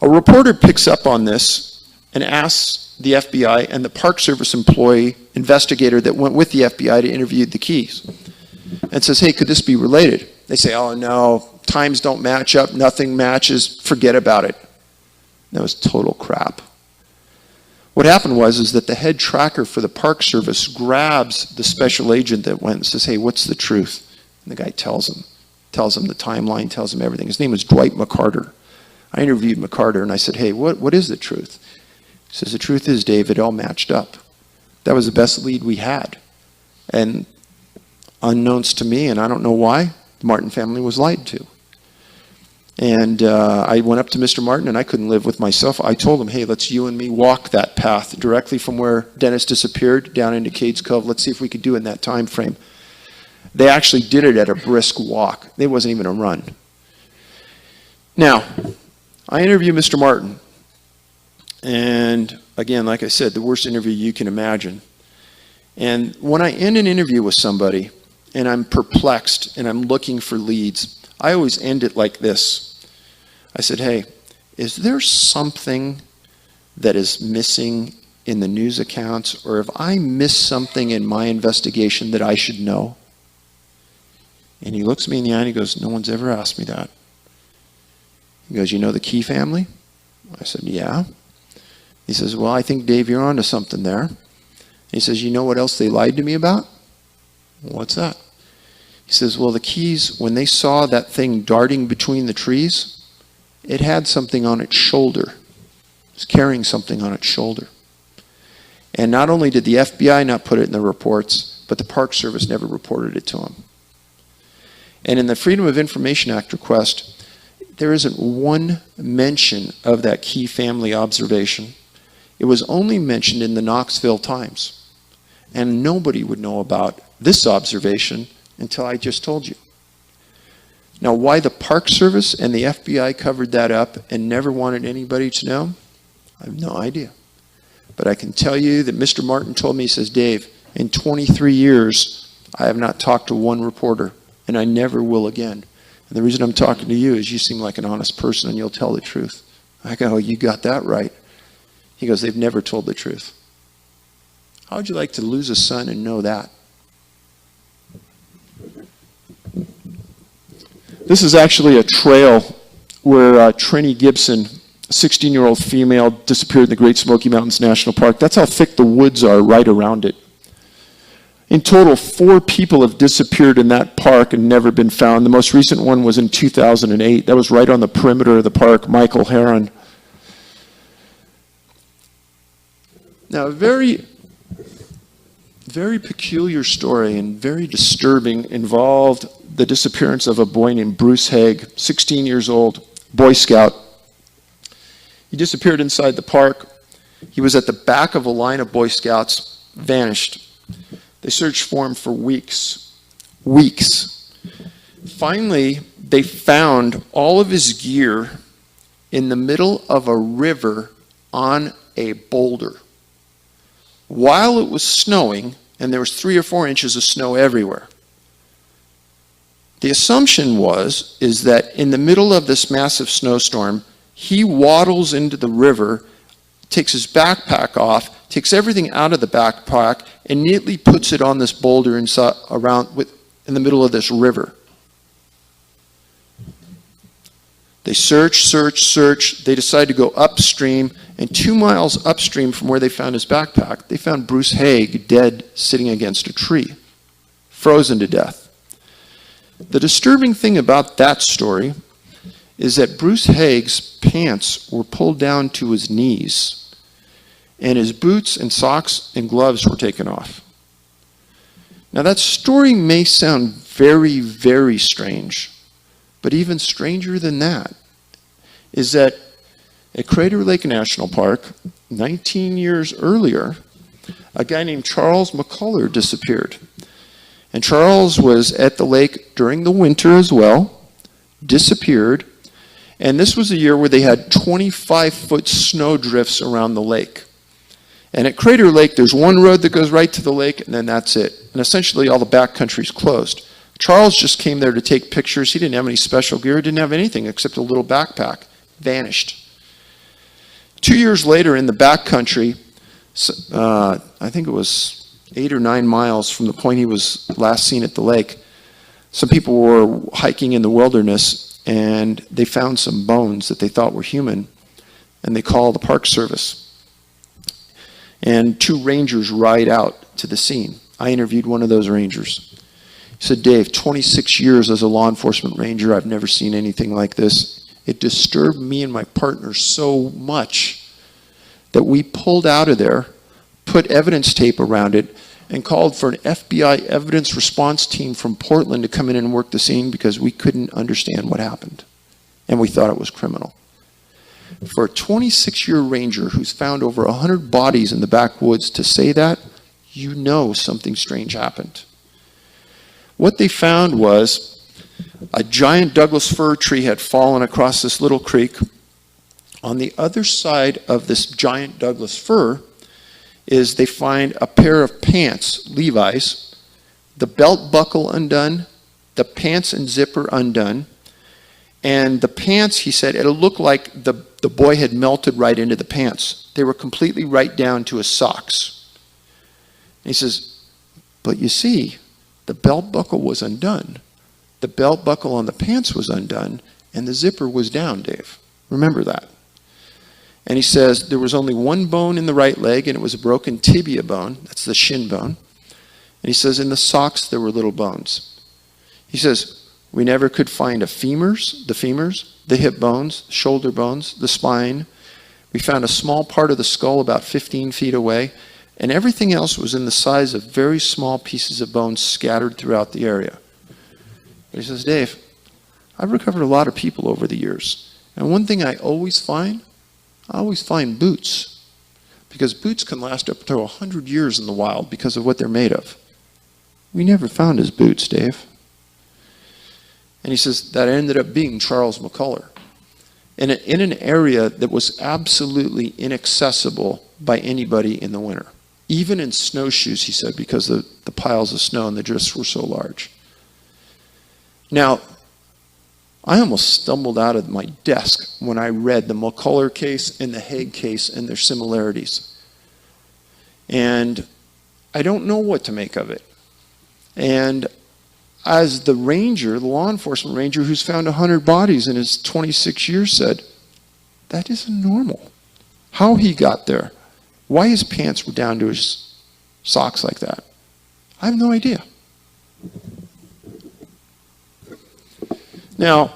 A reporter picks up on this and asks the FBI and the Park Service employee investigator that went with the FBI to interview the Keys and says, hey, could this be related? They say, oh no, times don't match up, nothing matches, forget about it. That was total crap. What happened was that the head tracker for the Park Service grabs the special agent that went and says, hey, what's the truth? And the guy tells him the timeline, tells him everything. His name was Dwight McCarter. I interviewed McCarter and I said, hey, what is the truth? He says, the truth is, Dave, it all matched up. That was the best lead we had. And unknowns to me, and I don't know why, the Martin family was lied to. And I went up to Mr. Martin and I couldn't live with myself. I told him, hey, let's you and me walk that path directly from where Dennis disappeared down into Cades Cove. Let's see if we could do it in that time frame. They actually did it at a brisk walk. It wasn't even a run. Now, I interviewed Mr. Martin. And again, like I said, the worst interview you can imagine. And when I end an interview with somebody and I'm perplexed and I'm looking for leads, I always end it like this. I said, hey, is there something that is missing in the news accounts, or have I missed something in my investigation that I should know? And he looks me in the eye and he goes, no one's ever asked me that. He goes, you know the Key family? I said, yeah. He says, well, I think, Dave, you're onto something there. He says, you know what else they lied to me about? What's that? He says, well, the Keys, when they saw that thing darting between the trees, it had something on its shoulder. It was carrying something on its shoulder. And not only did the FBI not put it in the reports, but the Park Service never reported it to them. And in the Freedom of Information Act request, there isn't one mention of that Key family observation. It was only mentioned in the Knoxville Times. And nobody would know about this observation until I just told you. Now, why the Park Service and the FBI covered that up and never wanted anybody to know, I have no idea. But I can tell you that Mr. Martin told me, he says, Dave, in 23 years, I have not talked to one reporter, and I never will again. And the reason I'm talking to you is you seem like an honest person and you'll tell the truth. I go, oh, you got that right. He goes, they've never told the truth. How would you like to lose a son and know that? This is actually a trail where Trini Gibson, a 16-year-old female, disappeared in the Great Smoky Mountains National Park. That's how thick the woods are right around it. In total, 4 people have disappeared in that park and never been found. The most recent one was in 2008. That was right on the perimeter of the park, Michael Heron. Now, a very peculiar story and very disturbing involved the disappearance of a boy named Bruce Haig, 16 years old, Boy Scout. He disappeared inside the park. He was at the back of a line of Boy Scouts, vanished. They searched for him for weeks. Weeks. Finally, they found all of his gear in the middle of a river on a boulder. While it was snowing, and there was 3 or 4 inches of snow everywhere. The assumption is that in the middle of this massive snowstorm, he waddles into the river, takes his backpack off, takes everything out of the backpack, and neatly puts it on this boulder in the middle of this river. They search. They decide to go upstream, and 2 miles upstream from where they found his backpack, they found Bruce Haig dead sitting against a tree, frozen to death. The disturbing thing about that story is that Bruce Haig's pants were pulled down to his knees, and his boots and socks and gloves were taken off. Now that story may sound very, very strange, but even stranger than that is that at Crater Lake National Park, 19 years earlier, a guy named Charles McCullough disappeared. And Charles was at the lake during the winter as well, disappeared, and this was a year where they had 25-foot snow drifts around the lake. And at Crater Lake, there's one road that goes right to the lake, and then that's it. And essentially all the backcountry's closed. Charles just came there to take pictures. He didn't have any special gear, didn't have anything except a little backpack. Vanished. 2 years later in the backcountry, I think it was 8 or 9 miles from the point he was last seen at the lake, some people were hiking in the wilderness and they found some bones that they thought were human, and they called the Park Service. And 2 rangers ride out to the scene. I interviewed one of those rangers. He said, "Dave, 26 years as a law enforcement ranger, I've never seen anything like this. It disturbed me and my partner so much that we pulled out of there, put evidence tape around it, and called for an FBI evidence response team from Portland to come in and work the scene because we couldn't understand what happened. And we thought it was criminal." For a 26-year ranger who's found over 100 bodies in the backwoods to say that, you know something strange happened. What they found was a giant Douglas fir tree had fallen across this little creek. On the other side of this giant Douglas fir is they find a pair of pants, Levi's, the belt buckle undone, the pants and zipper undone, and the pants, he said, it looked like the boy had melted right into the pants. They were completely right down to his socks. And he says, but you see, the belt buckle was undone. The belt buckle on the pants was undone, and the zipper was down, Dave. Remember that. And he says there was only one bone in the right leg, and it was a broken tibia bone. That's the shin bone. And he says in the socks there were little bones. He says we never could find the femurs, the hip bones, shoulder bones, the spine. We found a small part of the skull about 15 feet away, and everything else was in the size of very small pieces of bone scattered throughout the area. But he says, Dave, I've recovered a lot of people over the years, and one thing I always find boots, because boots can last up to 100 years in the wild because of what they're made of. We never found his boots, Dave. And he says that ended up being Charles McCullough in an area that was absolutely inaccessible by anybody in the winter. Even in snowshoes, he said, because the piles of snow and the drifts were so large. Now, I almost stumbled out of my desk when I read the McCullough case and the Haig case and their similarities. And I don't know what to make of it. And as the ranger, the law enforcement ranger who's found 100 bodies in his 26 years said, that isn't normal. How he got there, why his pants were down to his socks like that, I have no idea. Now,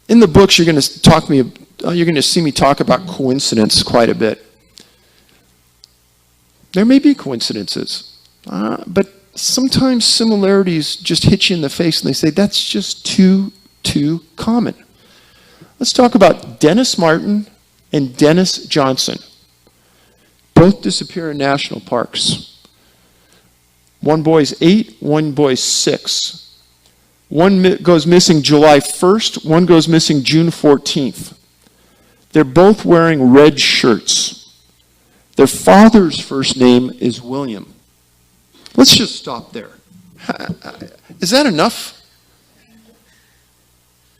in the books, you're going to see me talk about coincidence quite a bit. There may be coincidences, but sometimes similarities just hit you in the face, and they say that's just too common. Let's talk about Dennis Martin and Dennis Johnson. Both disappear in national parks. One boy's 8, one boy's 6. One goes missing July 1st, one goes missing June 14th. They're both wearing red shirts. Their father's first name is William. Let's just stop there. Is that enough?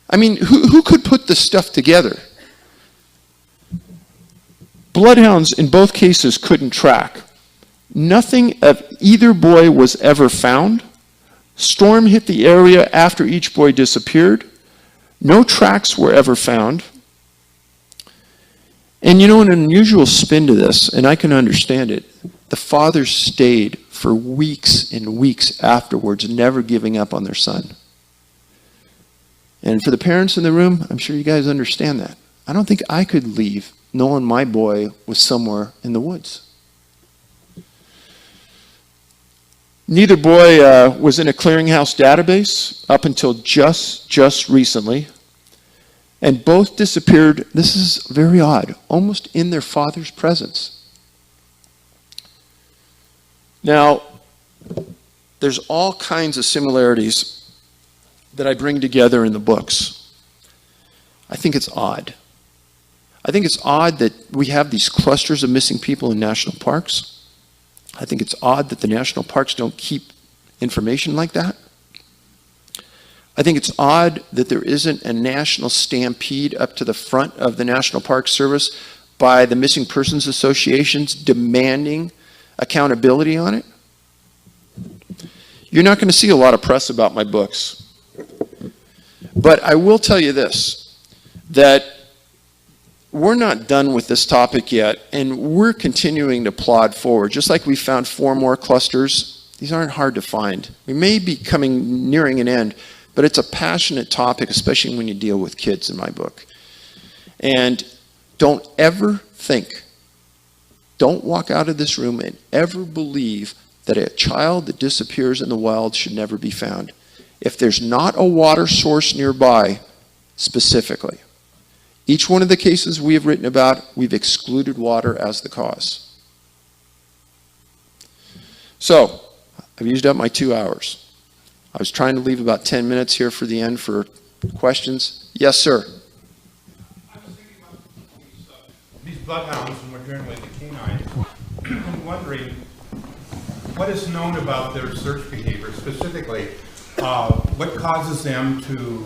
I mean, who could put this stuff together? Bloodhounds in both cases couldn't track. Nothing of either boy was ever found. Storm hit the area after each boy disappeared. No tracks were ever found. And you know, an unusual spin to this, and I can understand it, the fathers stayed for weeks and weeks afterwards, never giving up on their son. And for the parents in the room, I'm sure you guys understand that. I don't think I could leave knowing my boy was somewhere in the woods. Neither boy was in a clearinghouse database up until just recently. And both disappeared, this is very odd, almost in their father's presence. Now, there's all kinds of similarities that I bring together in the books. I think it's odd. I think it's odd that we have these clusters of missing people in national parks. I think it's odd that the national parks don't keep information like that. I think it's odd that there isn't a national stampede up to the front of the National Park Service by the missing persons associations demanding accountability on it. You're not going to see a lot of press about my books. But I will tell you this, that we're not done with this topic yet, and we're continuing to plod forward. Just like we found 4 more clusters, these aren't hard to find. We may be nearing an end, but it's a passionate topic, especially when you deal with kids in my book. And don't ever think, don't walk out of this room and ever believe that a child that disappears in the wild should never be found. If there's not a water source nearby, specifically, each one of the cases we have written about, we've excluded water as the cause. So, I've used up my 2 hours. I was trying to leave about 10 minutes here for the end for questions. Yes, sir. I was thinking about these bloodhounds, and we're generally the canines. I'm wondering what is known about their search behavior, specifically what causes them to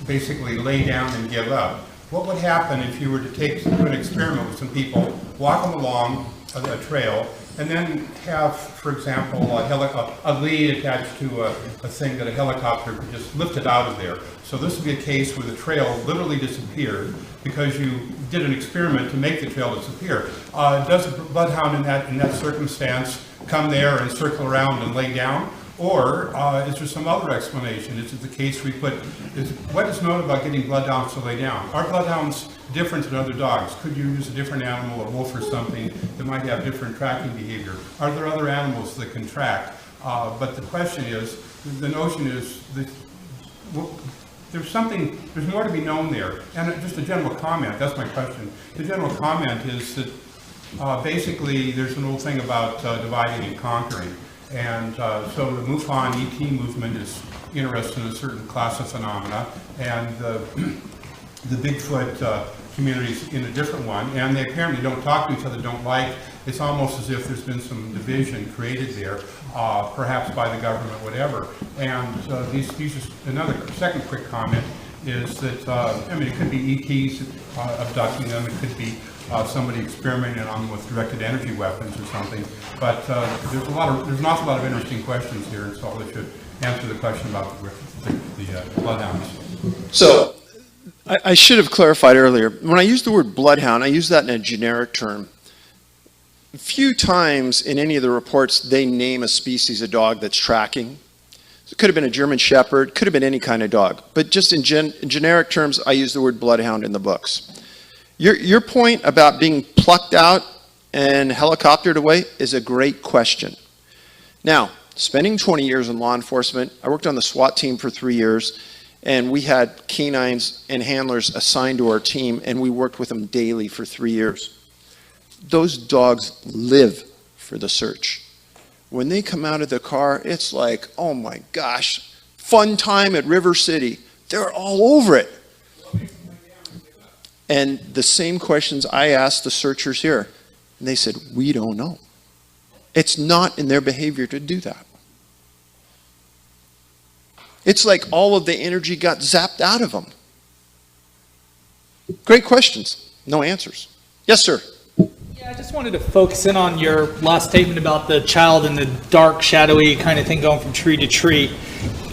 basically lay down and give up. What would happen if you were to do an experiment with some people, walk them along a trail, and then have, for example, a lead attached to a thing that a helicopter could just lift it out of there. So this would be a case where the trail literally disappeared because you did an experiment to make the trail disappear. Does a bloodhound in that circumstance come there and circle around and lay down? Or is there some other explanation? Is it the case what is known about getting bloodhounds to lay down? Are bloodhounds different than other dogs? Could you use a different animal, a wolf or something, that might have different tracking behavior? Are there other animals that can track? But the question is, the notion is that there's more to be known there. And just a general comment, that's my question. The general comment is that basically there's an old thing about dividing and conquering. And so the MUFON ET movement is interested in a certain class of phenomena, and the Bigfoot community's in a different one, and they apparently don't talk to each other, don't like. It's almost as if there's been some division created there, perhaps by the government, whatever. And another second quick comment is that, I mean, it could be ETs abducting them, it could be somebody experimenting on them with directed energy weapons or something. But there's an awful lot of interesting questions here, and so I should answer the question about the bloodhounds. So, I should have clarified earlier. When I use the word bloodhound, I use that in a generic term. Few times in any of the reports they name a species of dog that's tracking. It could have been a German Shepherd, could have been any kind of dog. But just in generic terms, I use the word bloodhound in the books. Your point about being plucked out and helicoptered away is a great question. Now, spending 20 years in law enforcement, I worked on the SWAT team for 3 years, and we had canines and handlers assigned to our team, and we worked with them daily for 3 years. those dogs live for the search. When they come out of the car, it's like, oh my gosh, fun time at River City. They're all over it. And the same questions I asked the searchers here. And they said, we don't know. It's not in their behavior to do that. It's like all of the energy got zapped out of them. Great questions, no answers. Yes, sir. Yeah, I just wanted to focus in on your last statement about the child and the dark, shadowy kind of thing going from tree to tree.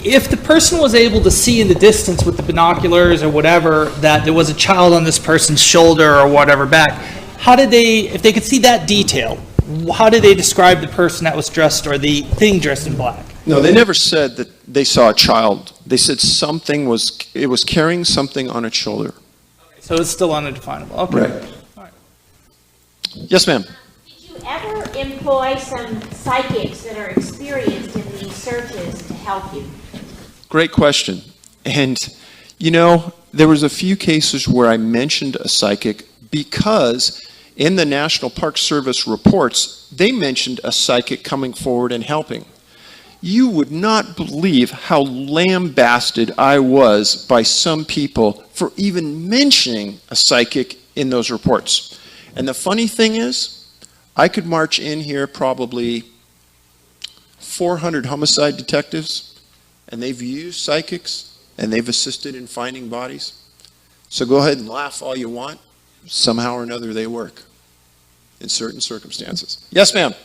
If the person was able to see in the distance with the binoculars or whatever that there was a child on this person's shoulder or whatever back, how did they, if they could see that detail, how did they describe the person that was dressed or the thing dressed in black? No, they never said that they saw a child. They said it was carrying something on its shoulder. So it's still undefinable. Okay. Right. All right. Yes, ma'am. Did you ever employ some psychics that are experienced in these searches to help you? Great question. And, there was a few cases where I mentioned a psychic because in the National Park Service reports, they mentioned a psychic coming forward and helping. You would not believe how lambasted I was by some people for even mentioning a psychic in those reports. And the funny thing is, I could march in here probably 400 homicide detectives, and they've used psychics, and they've assisted in finding bodies. So go ahead and laugh all you want. Somehow or another, they work in certain circumstances. Yes, ma'am.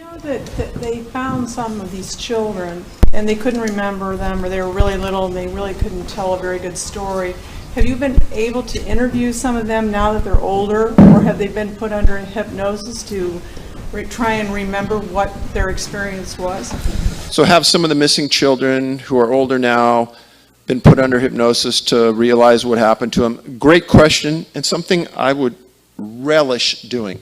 I know that they found some of these children, and they couldn't remember them, or they were really little, and they really couldn't tell a very good story. Have you been able to interview some of them now that they're older, or have they been put under hypnosis to try and remember what their experience was? So have some of the missing children who are older now been put under hypnosis to realize what happened to them? Great question, and something I would relish doing.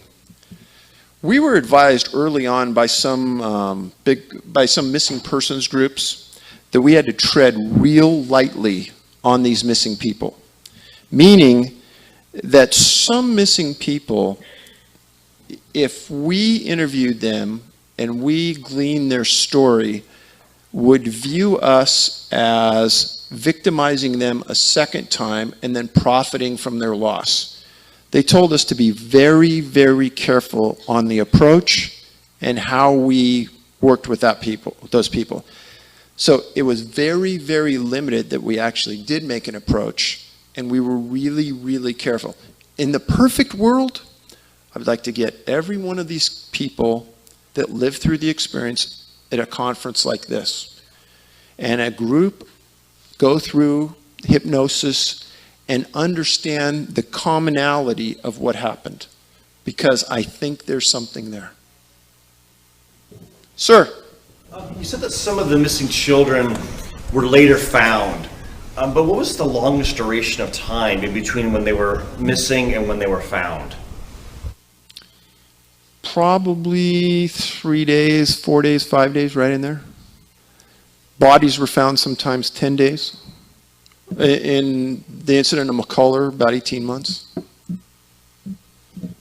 We were advised early on by some missing persons groups that we had to tread real lightly on these missing people, meaning that some missing people, if we interviewed them and we gleaned their story, would view us as victimizing them a second time and then profiting from their loss. They told us to be very, very careful on the approach and how we worked with those people. So it was very, very limited that we actually did make an approach, and we were really, really careful. In the perfect world, I would like to get every one of these people that lived through the experience at a conference like this, and a group go through hypnosis and understand the commonality of what happened, because I think there's something there. Sir? You said that some of the missing children were later found, but what was the longest duration of time in between when they were missing and when they were found? Probably 3 days, 4 days, 5 days, right in there. Bodies were found sometimes 10 days. In the incident of McCullough, about 18 months.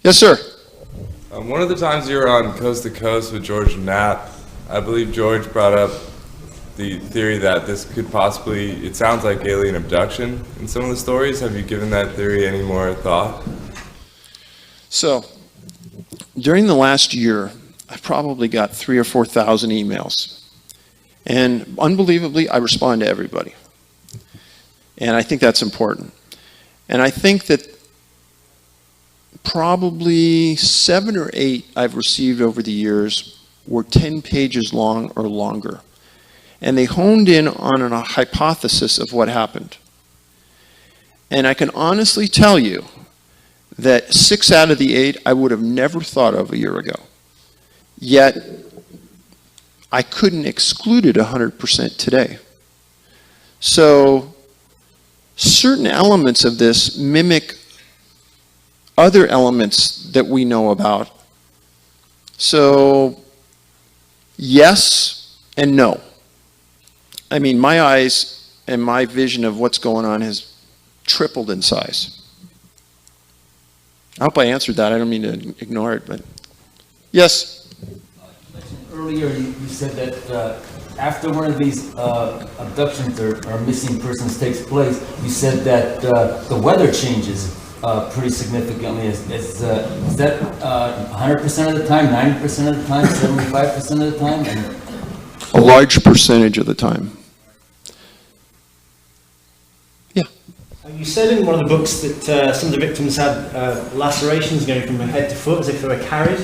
Yes, sir. One of the times you were on Coast to Coast with George and Nat, I believe George brought up the theory that this could possibly, it sounds like alien abduction in some of the stories. Have you given that theory any more thought? So, during the last year, I've probably got 3,000 or 4,000 emails. And unbelievably, I respond to everybody. And I think that's important. And I think that probably 7 or 8 I've received over the years were 10 pages long or longer. And they honed in on a hypothesis of what happened. And I can honestly tell you that 6 out of the 8 I would have never thought of a year ago. Yet, I couldn't exclude it 100% today. So, certain elements of this mimic other elements that we know about. So, yes and no. I mean, my eyes and my vision of what's going on has tripled in size. I hope I answered that. I don't mean to ignore it, but yes. Earlier, you said that after one of these abductions or missing persons takes place, you said that the weather changes pretty significantly. Is that 100% of the time, 90% of the time, 75% of the time? And a large percentage of the time. Yeah. You said in one of the books that some of the victims had lacerations going from head to foot as if they were carried.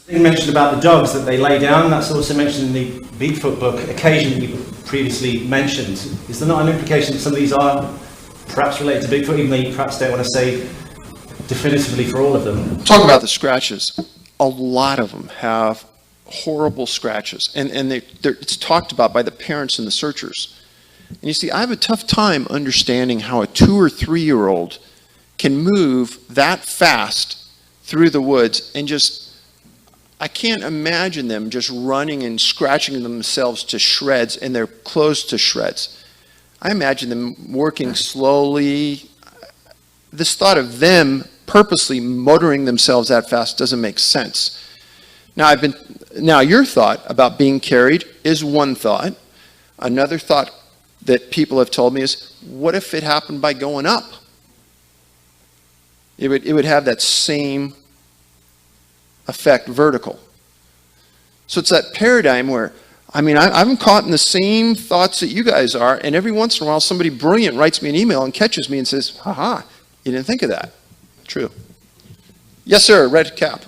You mentioned about the dogs that they lay down. That's also mentioned in the Bigfoot book, occasion that you previously mentioned. Is there not an implication that some of these are perhaps related to Bigfoot, even though you perhaps don't want to say definitively for all of them? Talk about the scratches. A lot of them have horrible scratches, and it's talked about by the parents and the searchers. And you see, I have a tough time understanding how a 2 or 3 year old can move that fast through the woods and just, I can't imagine them just running and scratching themselves to shreds and their clothes to shreds. I imagine them working slowly. This thought of them purposely motoring themselves that fast doesn't make sense. Now your thought about being carried is one thought. Another thought that people have told me is, what if it happened by going up? It would have that same effect vertical. So it's that paradigm where, I'm caught in the same thoughts that you guys are, and every once in a while somebody brilliant writes me an email and catches me and says, haha, you didn't think of that. True. Yes, sir, red cap.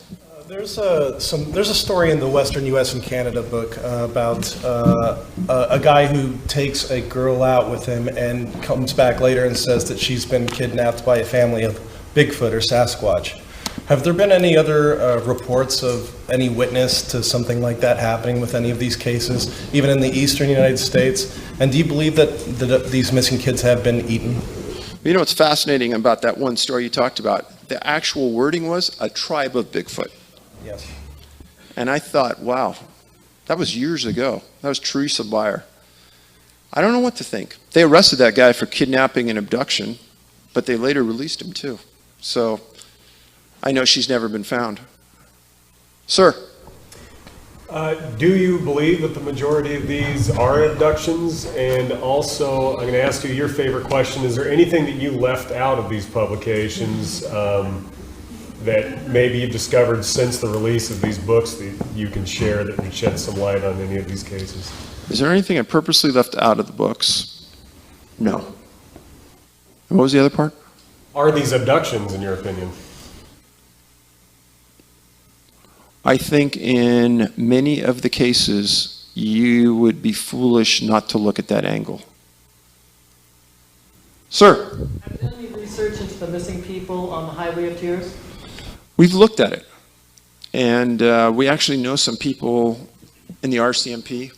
There's a story in the Western U.S. and Canada book about a guy who takes a girl out with him and comes back later and says that she's been kidnapped by a family of Bigfoot or Sasquatch. Have there been any other reports of any witness to something like that happening with any of these cases, even in the eastern United States? And do you believe that these missing kids have been eaten? You know what's fascinating about that one story you talked about? The actual wording was a tribe of Bigfoot. Yes. And I thought, wow, that was years ago. That was Teresa Byer. I don't know what to think. They arrested that guy for kidnapping and abduction, but they later released him too. So I know she's never been found. Sir? Do you believe that the majority of these are abductions? And also, I'm going to ask you your favorite question. Is there anything that you left out of these publications that maybe you've discovered since the release of these books that you can share that would shed some light on any of these cases? Is there anything I purposely left out of the books? No. And what was the other part? Are these abductions, in your opinion? I think in many of the cases, you would be foolish not to look at that angle. Sir? Have you done any research into the missing people on the Highway of Tears? We've looked at it. And we actually know some people in the RCMP.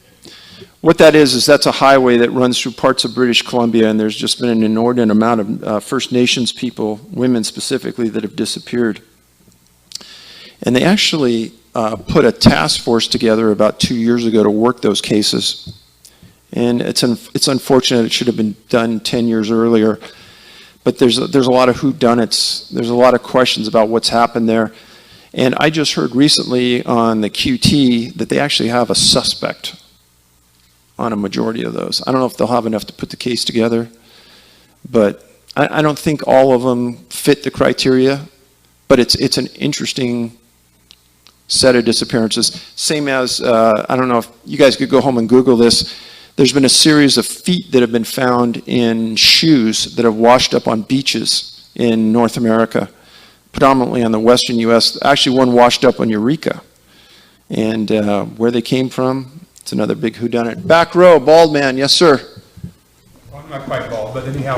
What that is that's a highway that runs through parts of British Columbia, and there's just been an inordinate amount of First Nations people, women specifically, that have disappeared. And they actually put a task force together about 2 years ago to work those cases. And it's unfortunate. It should have been done 10 years earlier. But there's a lot of whodunits. There's a lot of questions about what's happened there. And I just heard recently on the QT that they actually have a suspect on a majority of those. I don't know if they'll have enough to put the case together, but I don't think all of them fit the criteria. But it's an interesting set of disappearances. Same as, I don't know if you guys could go home and Google this. There's been a series of feet that have been found in shoes that have washed up on beaches in North America, predominantly on the western U.S. Actually, one washed up on Eureka. And where they came from, it's another big whodunit. Back row, bald man. Yes, sir. Well, I'm not quite bald, but anyhow.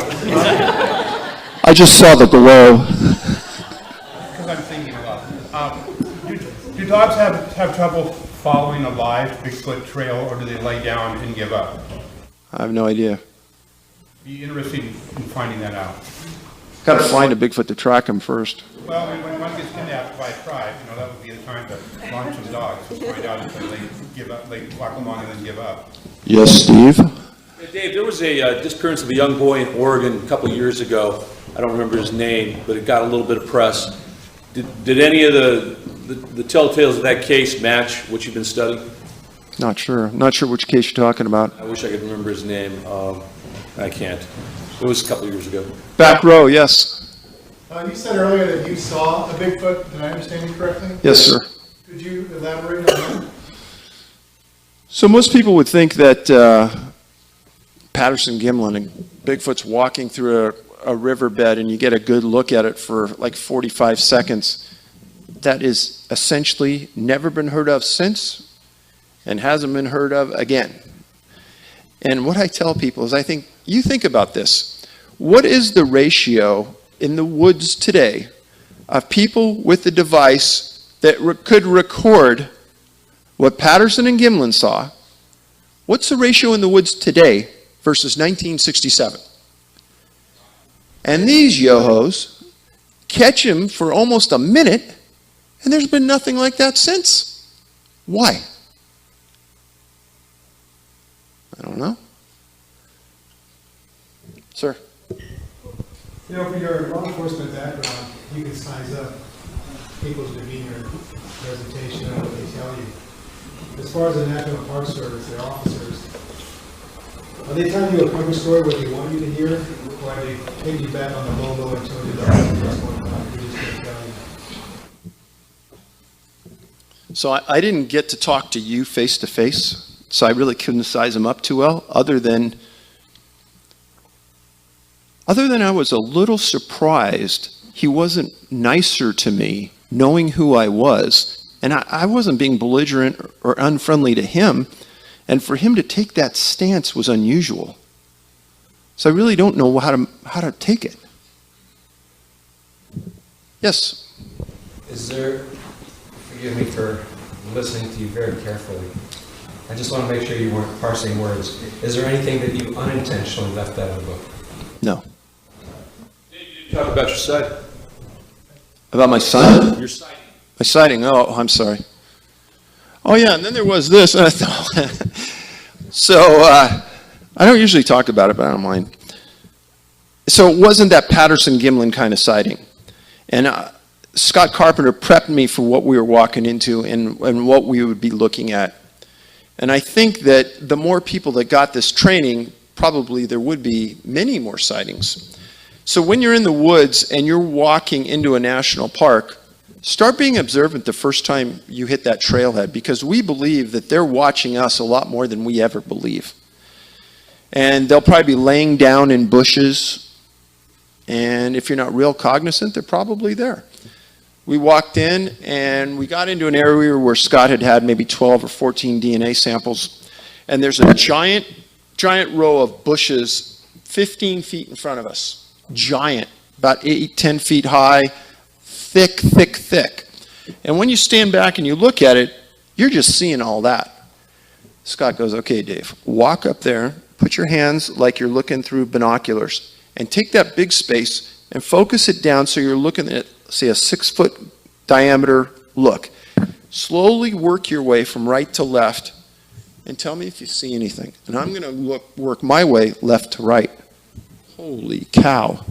I just saw the glow. Because I'm thinking a lot. Do dogs have trouble following a live Bigfoot trail, or do they lay down and give up? I have no idea. Be interested in finding that out. Got to find a Bigfoot to track him first. Well, when one gets kidnapped by a tribe, that would be the time to launch some dogs to find out if they give up, they walk along and then give up. Yes, Steve? Dave, there was a disappearance of a young boy in Oregon a couple of years ago. I don't remember his name, but it got a little bit of press. Did any of the telltales of that case match what you've been studying? Not sure. Not sure which case you're talking about. I wish I could remember his name. I can't. It was a couple years ago. Back row, yes. You said earlier that you saw a Bigfoot. Did I understand you correctly? Yes, sir. Could you elaborate on that? So most people would think that Patterson-Gimlin and Bigfoot's walking through a riverbed and you get a good look at it for like 45 seconds. That is essentially never been heard of since and hasn't been heard of again. And what I tell people is you think about this. What is the ratio in the woods today of people with a device that could record what Patterson and Gimlin saw? What's the ratio in the woods today versus 1967? And these yo-hos catch him for almost a minute, and there's been nothing like that since. Why? I don't know. Sir? You know, for your law enforcement background, you can size up people's demeanor, presentation, and what they tell you. As far as the National Park Service, their officers, are they telling you a cover story what they want you to hear, or are they taking you back on the low and telling you what's going on? They just can't tell you. So I didn't get to talk to you face to face, so I really couldn't size him up too well, other than I was a little surprised he wasn't nicer to me knowing who I was. And I wasn't being belligerent or unfriendly to him. And for him to take that stance was unusual. So I really don't know how to take it. Yes? Is there, forgive me for listening to you very carefully. I just want to make sure you weren't parsing words. Is there anything that you unintentionally left out of the book? No. Talk about your sighting. About my son? Your sighting. My sighting. Oh, I'm sorry. Oh, yeah, and then there was this. So I don't usually talk about it, but I don't mind. So it wasn't that Patterson-Gimlin kind of sighting. And Scott Carpenter prepped me for what we were walking into and what we would be looking at. And I think that the more people that got this training, probably there would be many more sightings. So when you're in the woods and you're walking into a national park, start being observant the first time you hit that trailhead, because we believe that they're watching us a lot more than we ever believe. And they'll probably be laying down in bushes, and if you're not real cognizant, they're probably there. We walked in and we got into an area where Scott had maybe 12 or 14 DNA samples, and there's a giant row of bushes 15 feet in front of us. Giant, about 8-10 feet high, thick. And when you stand back and you look at it, you're just seeing all that. Scott goes, okay, Dave, walk up there, put your hands like you're looking through binoculars, and take that big space and focus it down so you're looking at, say, a 6-foot diameter look. Slowly work your way from right to left and tell me if you see anything. And I'm going to work my way left to right. Holy cow.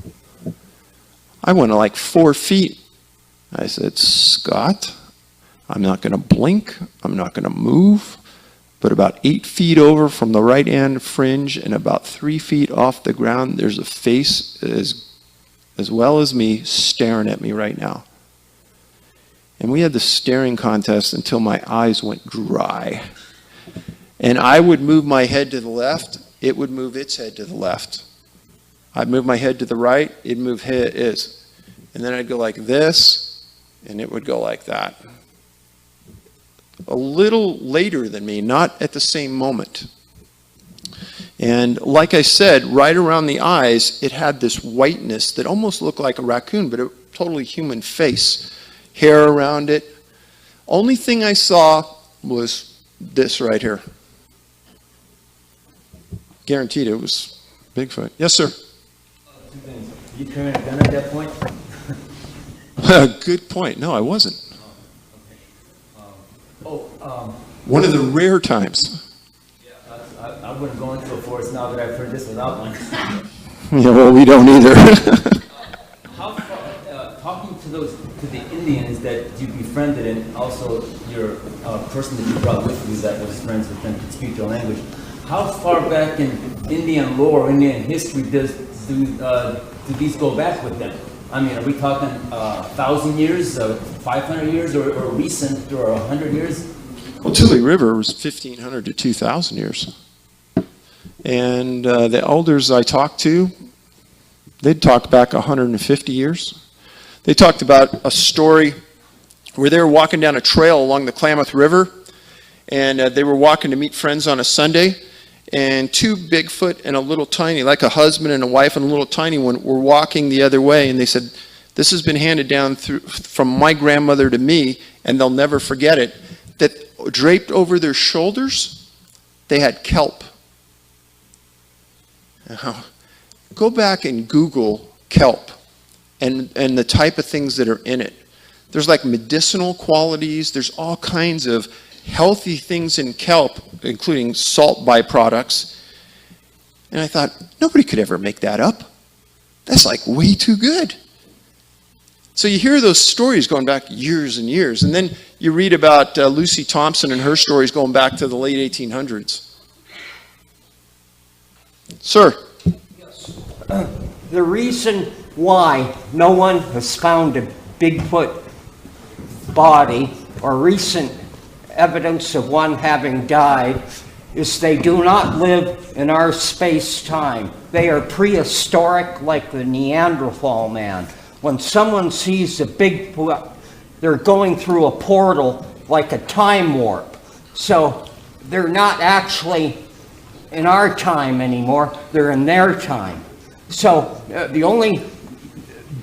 I went like 4 feet. I said, Scott, I'm not going to blink. I'm not going to move. But about 8 feet over from the right hand fringe and about 3 feet off the ground, there's a face as well as me staring at me right now. And we had the staring contest until my eyes went dry. And I would move my head to the left. It would move its head to the left. I'd move my head to the right, it'd move his. And then I'd go like this, and it would go like that. A little later than me, not at the same moment. And like I said, right around the eyes, it had this whiteness that almost looked like a raccoon, but a totally human face. Hair around it. Only thing I saw was this right here. Guaranteed it was Bigfoot. Yes, sir. You carrying a gun at that point? Good point. No, I wasn't. Oh, One of the rare times. I wouldn't go into a forest now that I've heard this without one. Yeah, well, we don't either. Indians that you befriended, and also your person that you brought with you that was friends with them, could speak their language. How far back in Indian lore, Indian history, do these go back with them? I mean, are we talking 1,000 years, 500 years, or recent, or 100 years? Well, Tule River was 1,500 to 2,000 years. And the elders I talked to, they'd talk back 150 years. They talked about a story where they were walking down a trail along the Klamath River, and they were walking to meet friends on a Sunday, and two Bigfoot and a little tiny, like a husband and a wife and a little tiny one, were walking the other way, and they said, this has been handed down from my grandmother to me, and they'll never forget it, that draped over their shoulders, they had kelp. Now, go back and Google kelp and the type of things that are in it. There's like medicinal qualities. There's all kinds of healthy things in kelp, including salt byproducts. And I thought, nobody could ever make that up. That's like way too good. So you hear those stories going back years and years. And then you read about Lucy Thompson and her stories going back to the late 1800s. Sir. The reason why no one has found a Bigfoot body or recent evidence of one having died is they do not live in our space-time. They are prehistoric, like the Neanderthal man. When someone sees a Bigfoot, they're going through a portal like a time warp. So they're not actually in our time anymore, they're in their time. So the only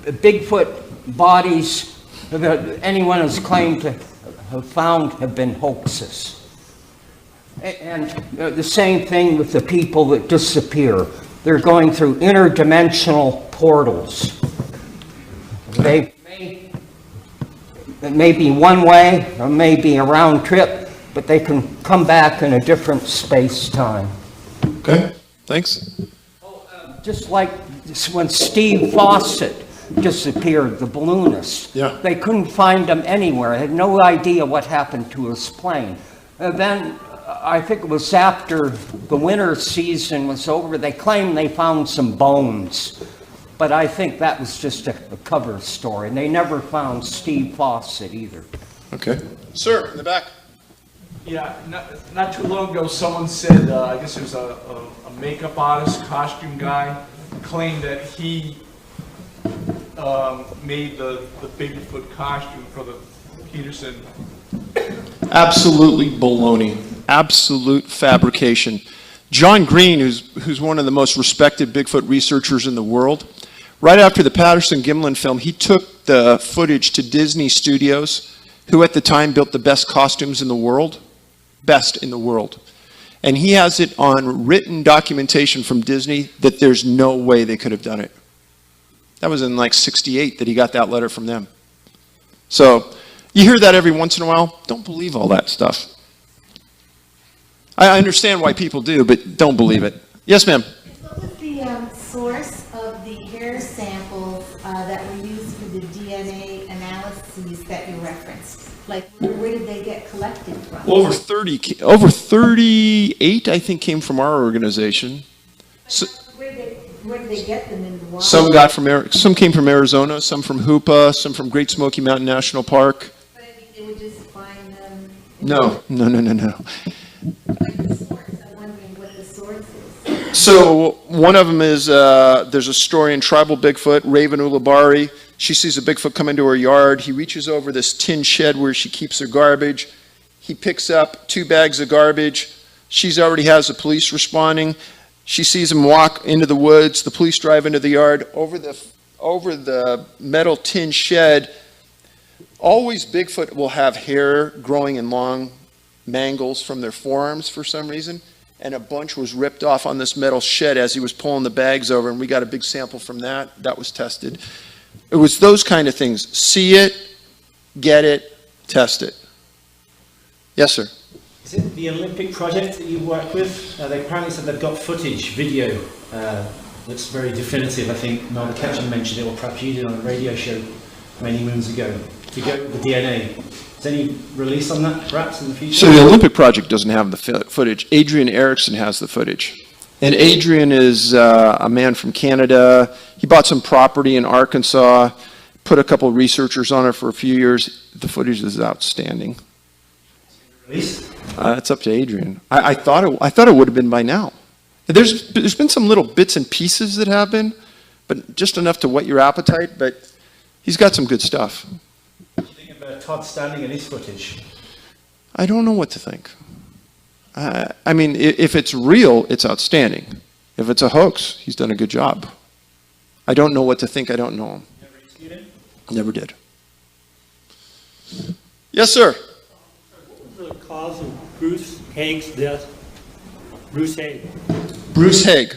Bigfoot bodies that anyone has claimed to have found have been hoaxes. And the same thing with the people that disappear. They're going through interdimensional portals. It may be one way, or may be a round trip, but they can come back in a different space-time. Okay, thanks. Just like when Steve Fawcett disappeared, the balloonist. Yeah. They couldn't find him anywhere. They had no idea what happened to his plane. And then, I think it was after the winter season was over, they claimed they found some bones. But I think that was just a cover story. And they never found Steve Fawcett either. Okay. Sir, in the back. Yeah, not too long ago, someone said, I guess it was a makeup artist, costume guy, claimed that he made the Bigfoot costume for the Peterson. Absolutely baloney. Absolute fabrication. John Green, who's one of the most respected Bigfoot researchers in the world, right after the Patterson-Gimlin film, he took the footage to Disney Studios, who at the time built the best costumes in the world. Best in the world. And he has it on written documentation from Disney that there's no way they could have done it. That was in like '68 that he got that letter from them. So you hear that every once in a while. Don't believe all that stuff. I understand why people do, but don't believe it. Yes, ma'am. What was the source of the hair samples that were used for the DNA analyses that you referenced? Like, where did they get collected from? Well, over 38, I think, came from our organization. So, Where did they get them in the wild? some came from Arizona, some from Hoopa, some from Great Smoky Mountain National Park. But I think they would just find them. No. Like the source. I'm wondering what the source is. So one of them is, there's a story in Tribal Bigfoot, Raven Ulibarri. She sees a Bigfoot come into her yard. He reaches over this tin shed where she keeps her garbage. He picks up 2 bags of garbage. She already has the police responding. She sees him walk into the woods. The police drive into the yard. Over the metal tin shed, always Bigfoot will have hair growing in long mangles from their forearms for some reason. And a bunch was ripped off on this metal shed as he was pulling the bags over, and we got a big sample from that. That was tested. It was those kind of things. See it, get it, test it. Yes, sir. Is it the Olympic project that you work with? They apparently said they've got footage, video, that's very definitive. I think Melba Ketchum mentioned it, or perhaps you did on a radio show many moons ago. to get the DNA. Is any release on that perhaps in the future? So the Olympic Project doesn't have the footage. Adrian Erickson has the footage. And Adrian is a man from Canada. He bought some property in Arkansas, put a couple of researchers on it for a few years. The footage is outstanding. Release? It's up to Adrian. I thought it would have been by now. There's been some little bits and pieces that have been, but just enough to whet your appetite. But he's got some good stuff. What do you think about Todd Standing and his footage? I don't know what to think. I mean, if it's real, it's outstanding. If it's a hoax, he's done a good job. I don't know what to think. I don't know him. Never interviewed him? Never did. Yes, sir. What was the cause of Bruce Haig's death? Bruce Haig. Bruce Haig.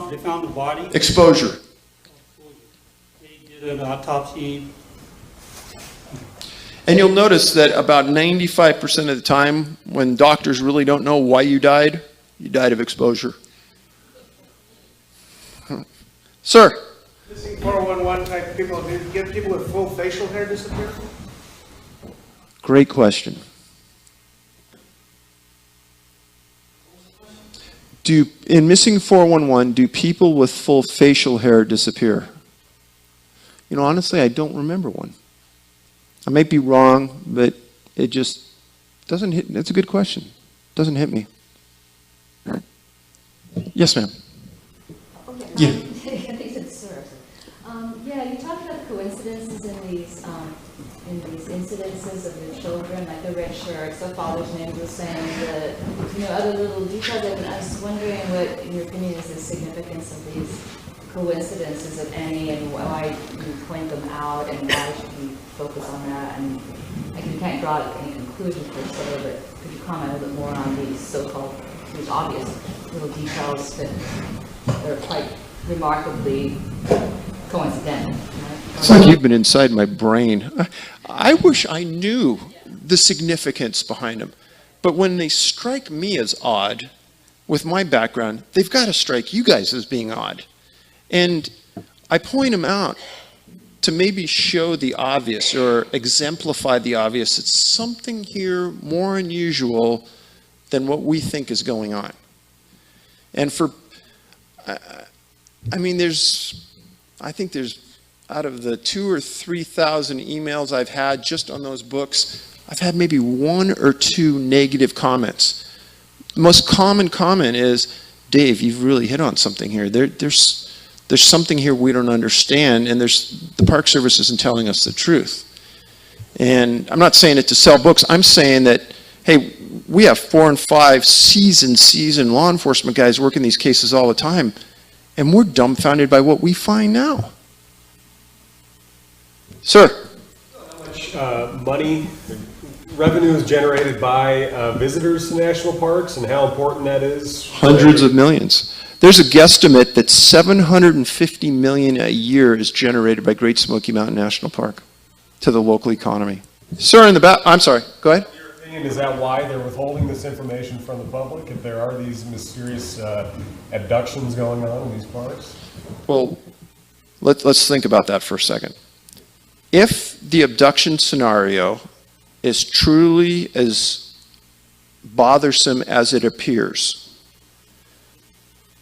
They found the body. Exposure. They did an autopsy. And you'll notice that about 95% of the time, when doctors really don't know why you died of exposure. Sir? Missing 411 type people, do you get people with full facial hair disappear? Great question. In Missing 411, do people with full facial hair disappear? You know, honestly, I don't remember one. I might be wrong, but it just doesn't hit. That's a good question. Doesn't hit me. Yes, ma'am. Okay. Yeah. I think it's sir. Yeah, you talked about the coincidences in these incidences of the children, like the red shirts, the father's name was saying, the other little details. And I was wondering what, in your opinion, is the significance of these coincidences, if any, and why you point them out, and why should we focus on that? And like, you can't draw any conclusions per se, but could you comment a little bit more on these so-called, these obvious little details that are quite remarkably coincidental? It's like you've been inside my brain. I wish I knew the significance behind them. But when they strike me as odd, with my background, they've got to strike you guys as being odd. And I point them out to maybe show the obvious or exemplify the obvious. It's something here more unusual than what we think is going on. And I think there's, out of the 2,000 or 3,000 emails I've had just on those books, I've had maybe 1 or 2 negative comments. The most common comment is, Dave, you've really hit on something here. There's something here we don't understand, and the Park Service isn't telling us the truth. And I'm not saying it to sell books. I'm saying that, hey, we have 4 and 5 seasoned law enforcement guys working these cases all the time, and we're dumbfounded by what we find now. Sir? How much money, revenue is generated by visitors to national parks, and how important that is? Hundreds of millions. There's a guesstimate that $750 million a year is generated by Great Smoky Mountain National Park to the local economy. Sir, in the back, I'm sorry, go ahead. In your opinion, is that why they're withholding this information from the public, if there are these mysterious abductions going on in these parks? Well, let's think about that for a second. If the abduction scenario is truly as bothersome as it appears,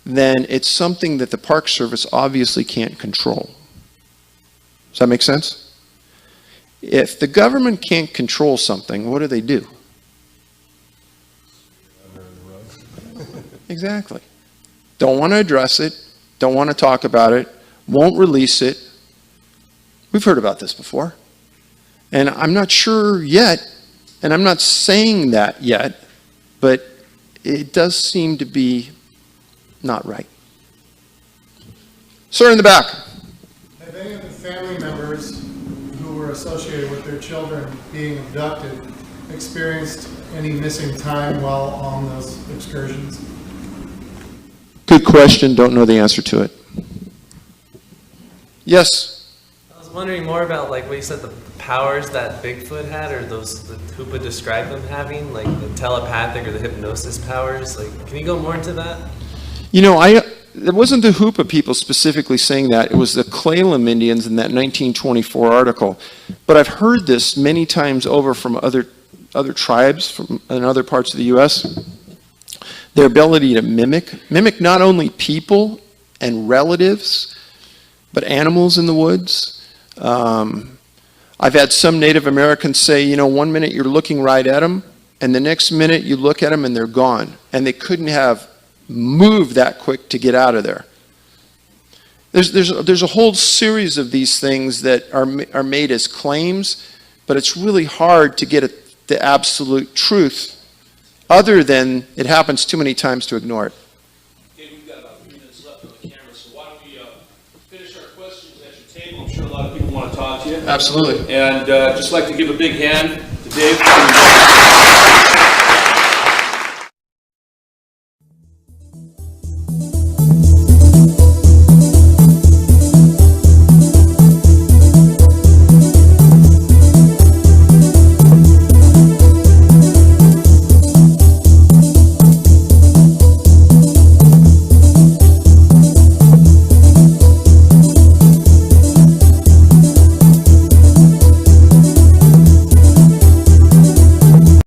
then it's something that the Park Service obviously can't control. Does that make sense? If the government can't control something, what do? Exactly. Don't want to address it, don't want to talk about it, won't release it. We've heard about this before. And I'm not sure yet, and I'm not saying that yet, but it does seem to be not right. Sir, in the back. Have any of the family members who were associated with their children being abducted experienced any missing time while on those excursions? Good question. Don't know the answer to it. Yes? I was wondering more about, like, what you said, the powers that Bigfoot had, or those who would describe them having, like the telepathic or the hypnosis powers. Like, can you go more into that? You know, it wasn't the Hoopa people specifically saying that. It was the Clallam Indians in that 1924 article. But I've heard this many times over from other tribes in other parts of the U.S. Their ability to mimic not only people and relatives, but animals in the woods. I've had some Native Americans say, you know, one minute you're looking right at them, and the next minute you look at them and they're gone. And they couldn't have moved that quick to get out of there. There's a whole series of these things that are made as claims, but it's really hard to get at the absolute truth, other than it happens too many times to ignore it. Okay, we've got about 3 minutes left on the camera, so why don't we finish our questions at your table? I'm sure a lot of people want to talk to you. Absolutely. And just like to give a big hand to Dave.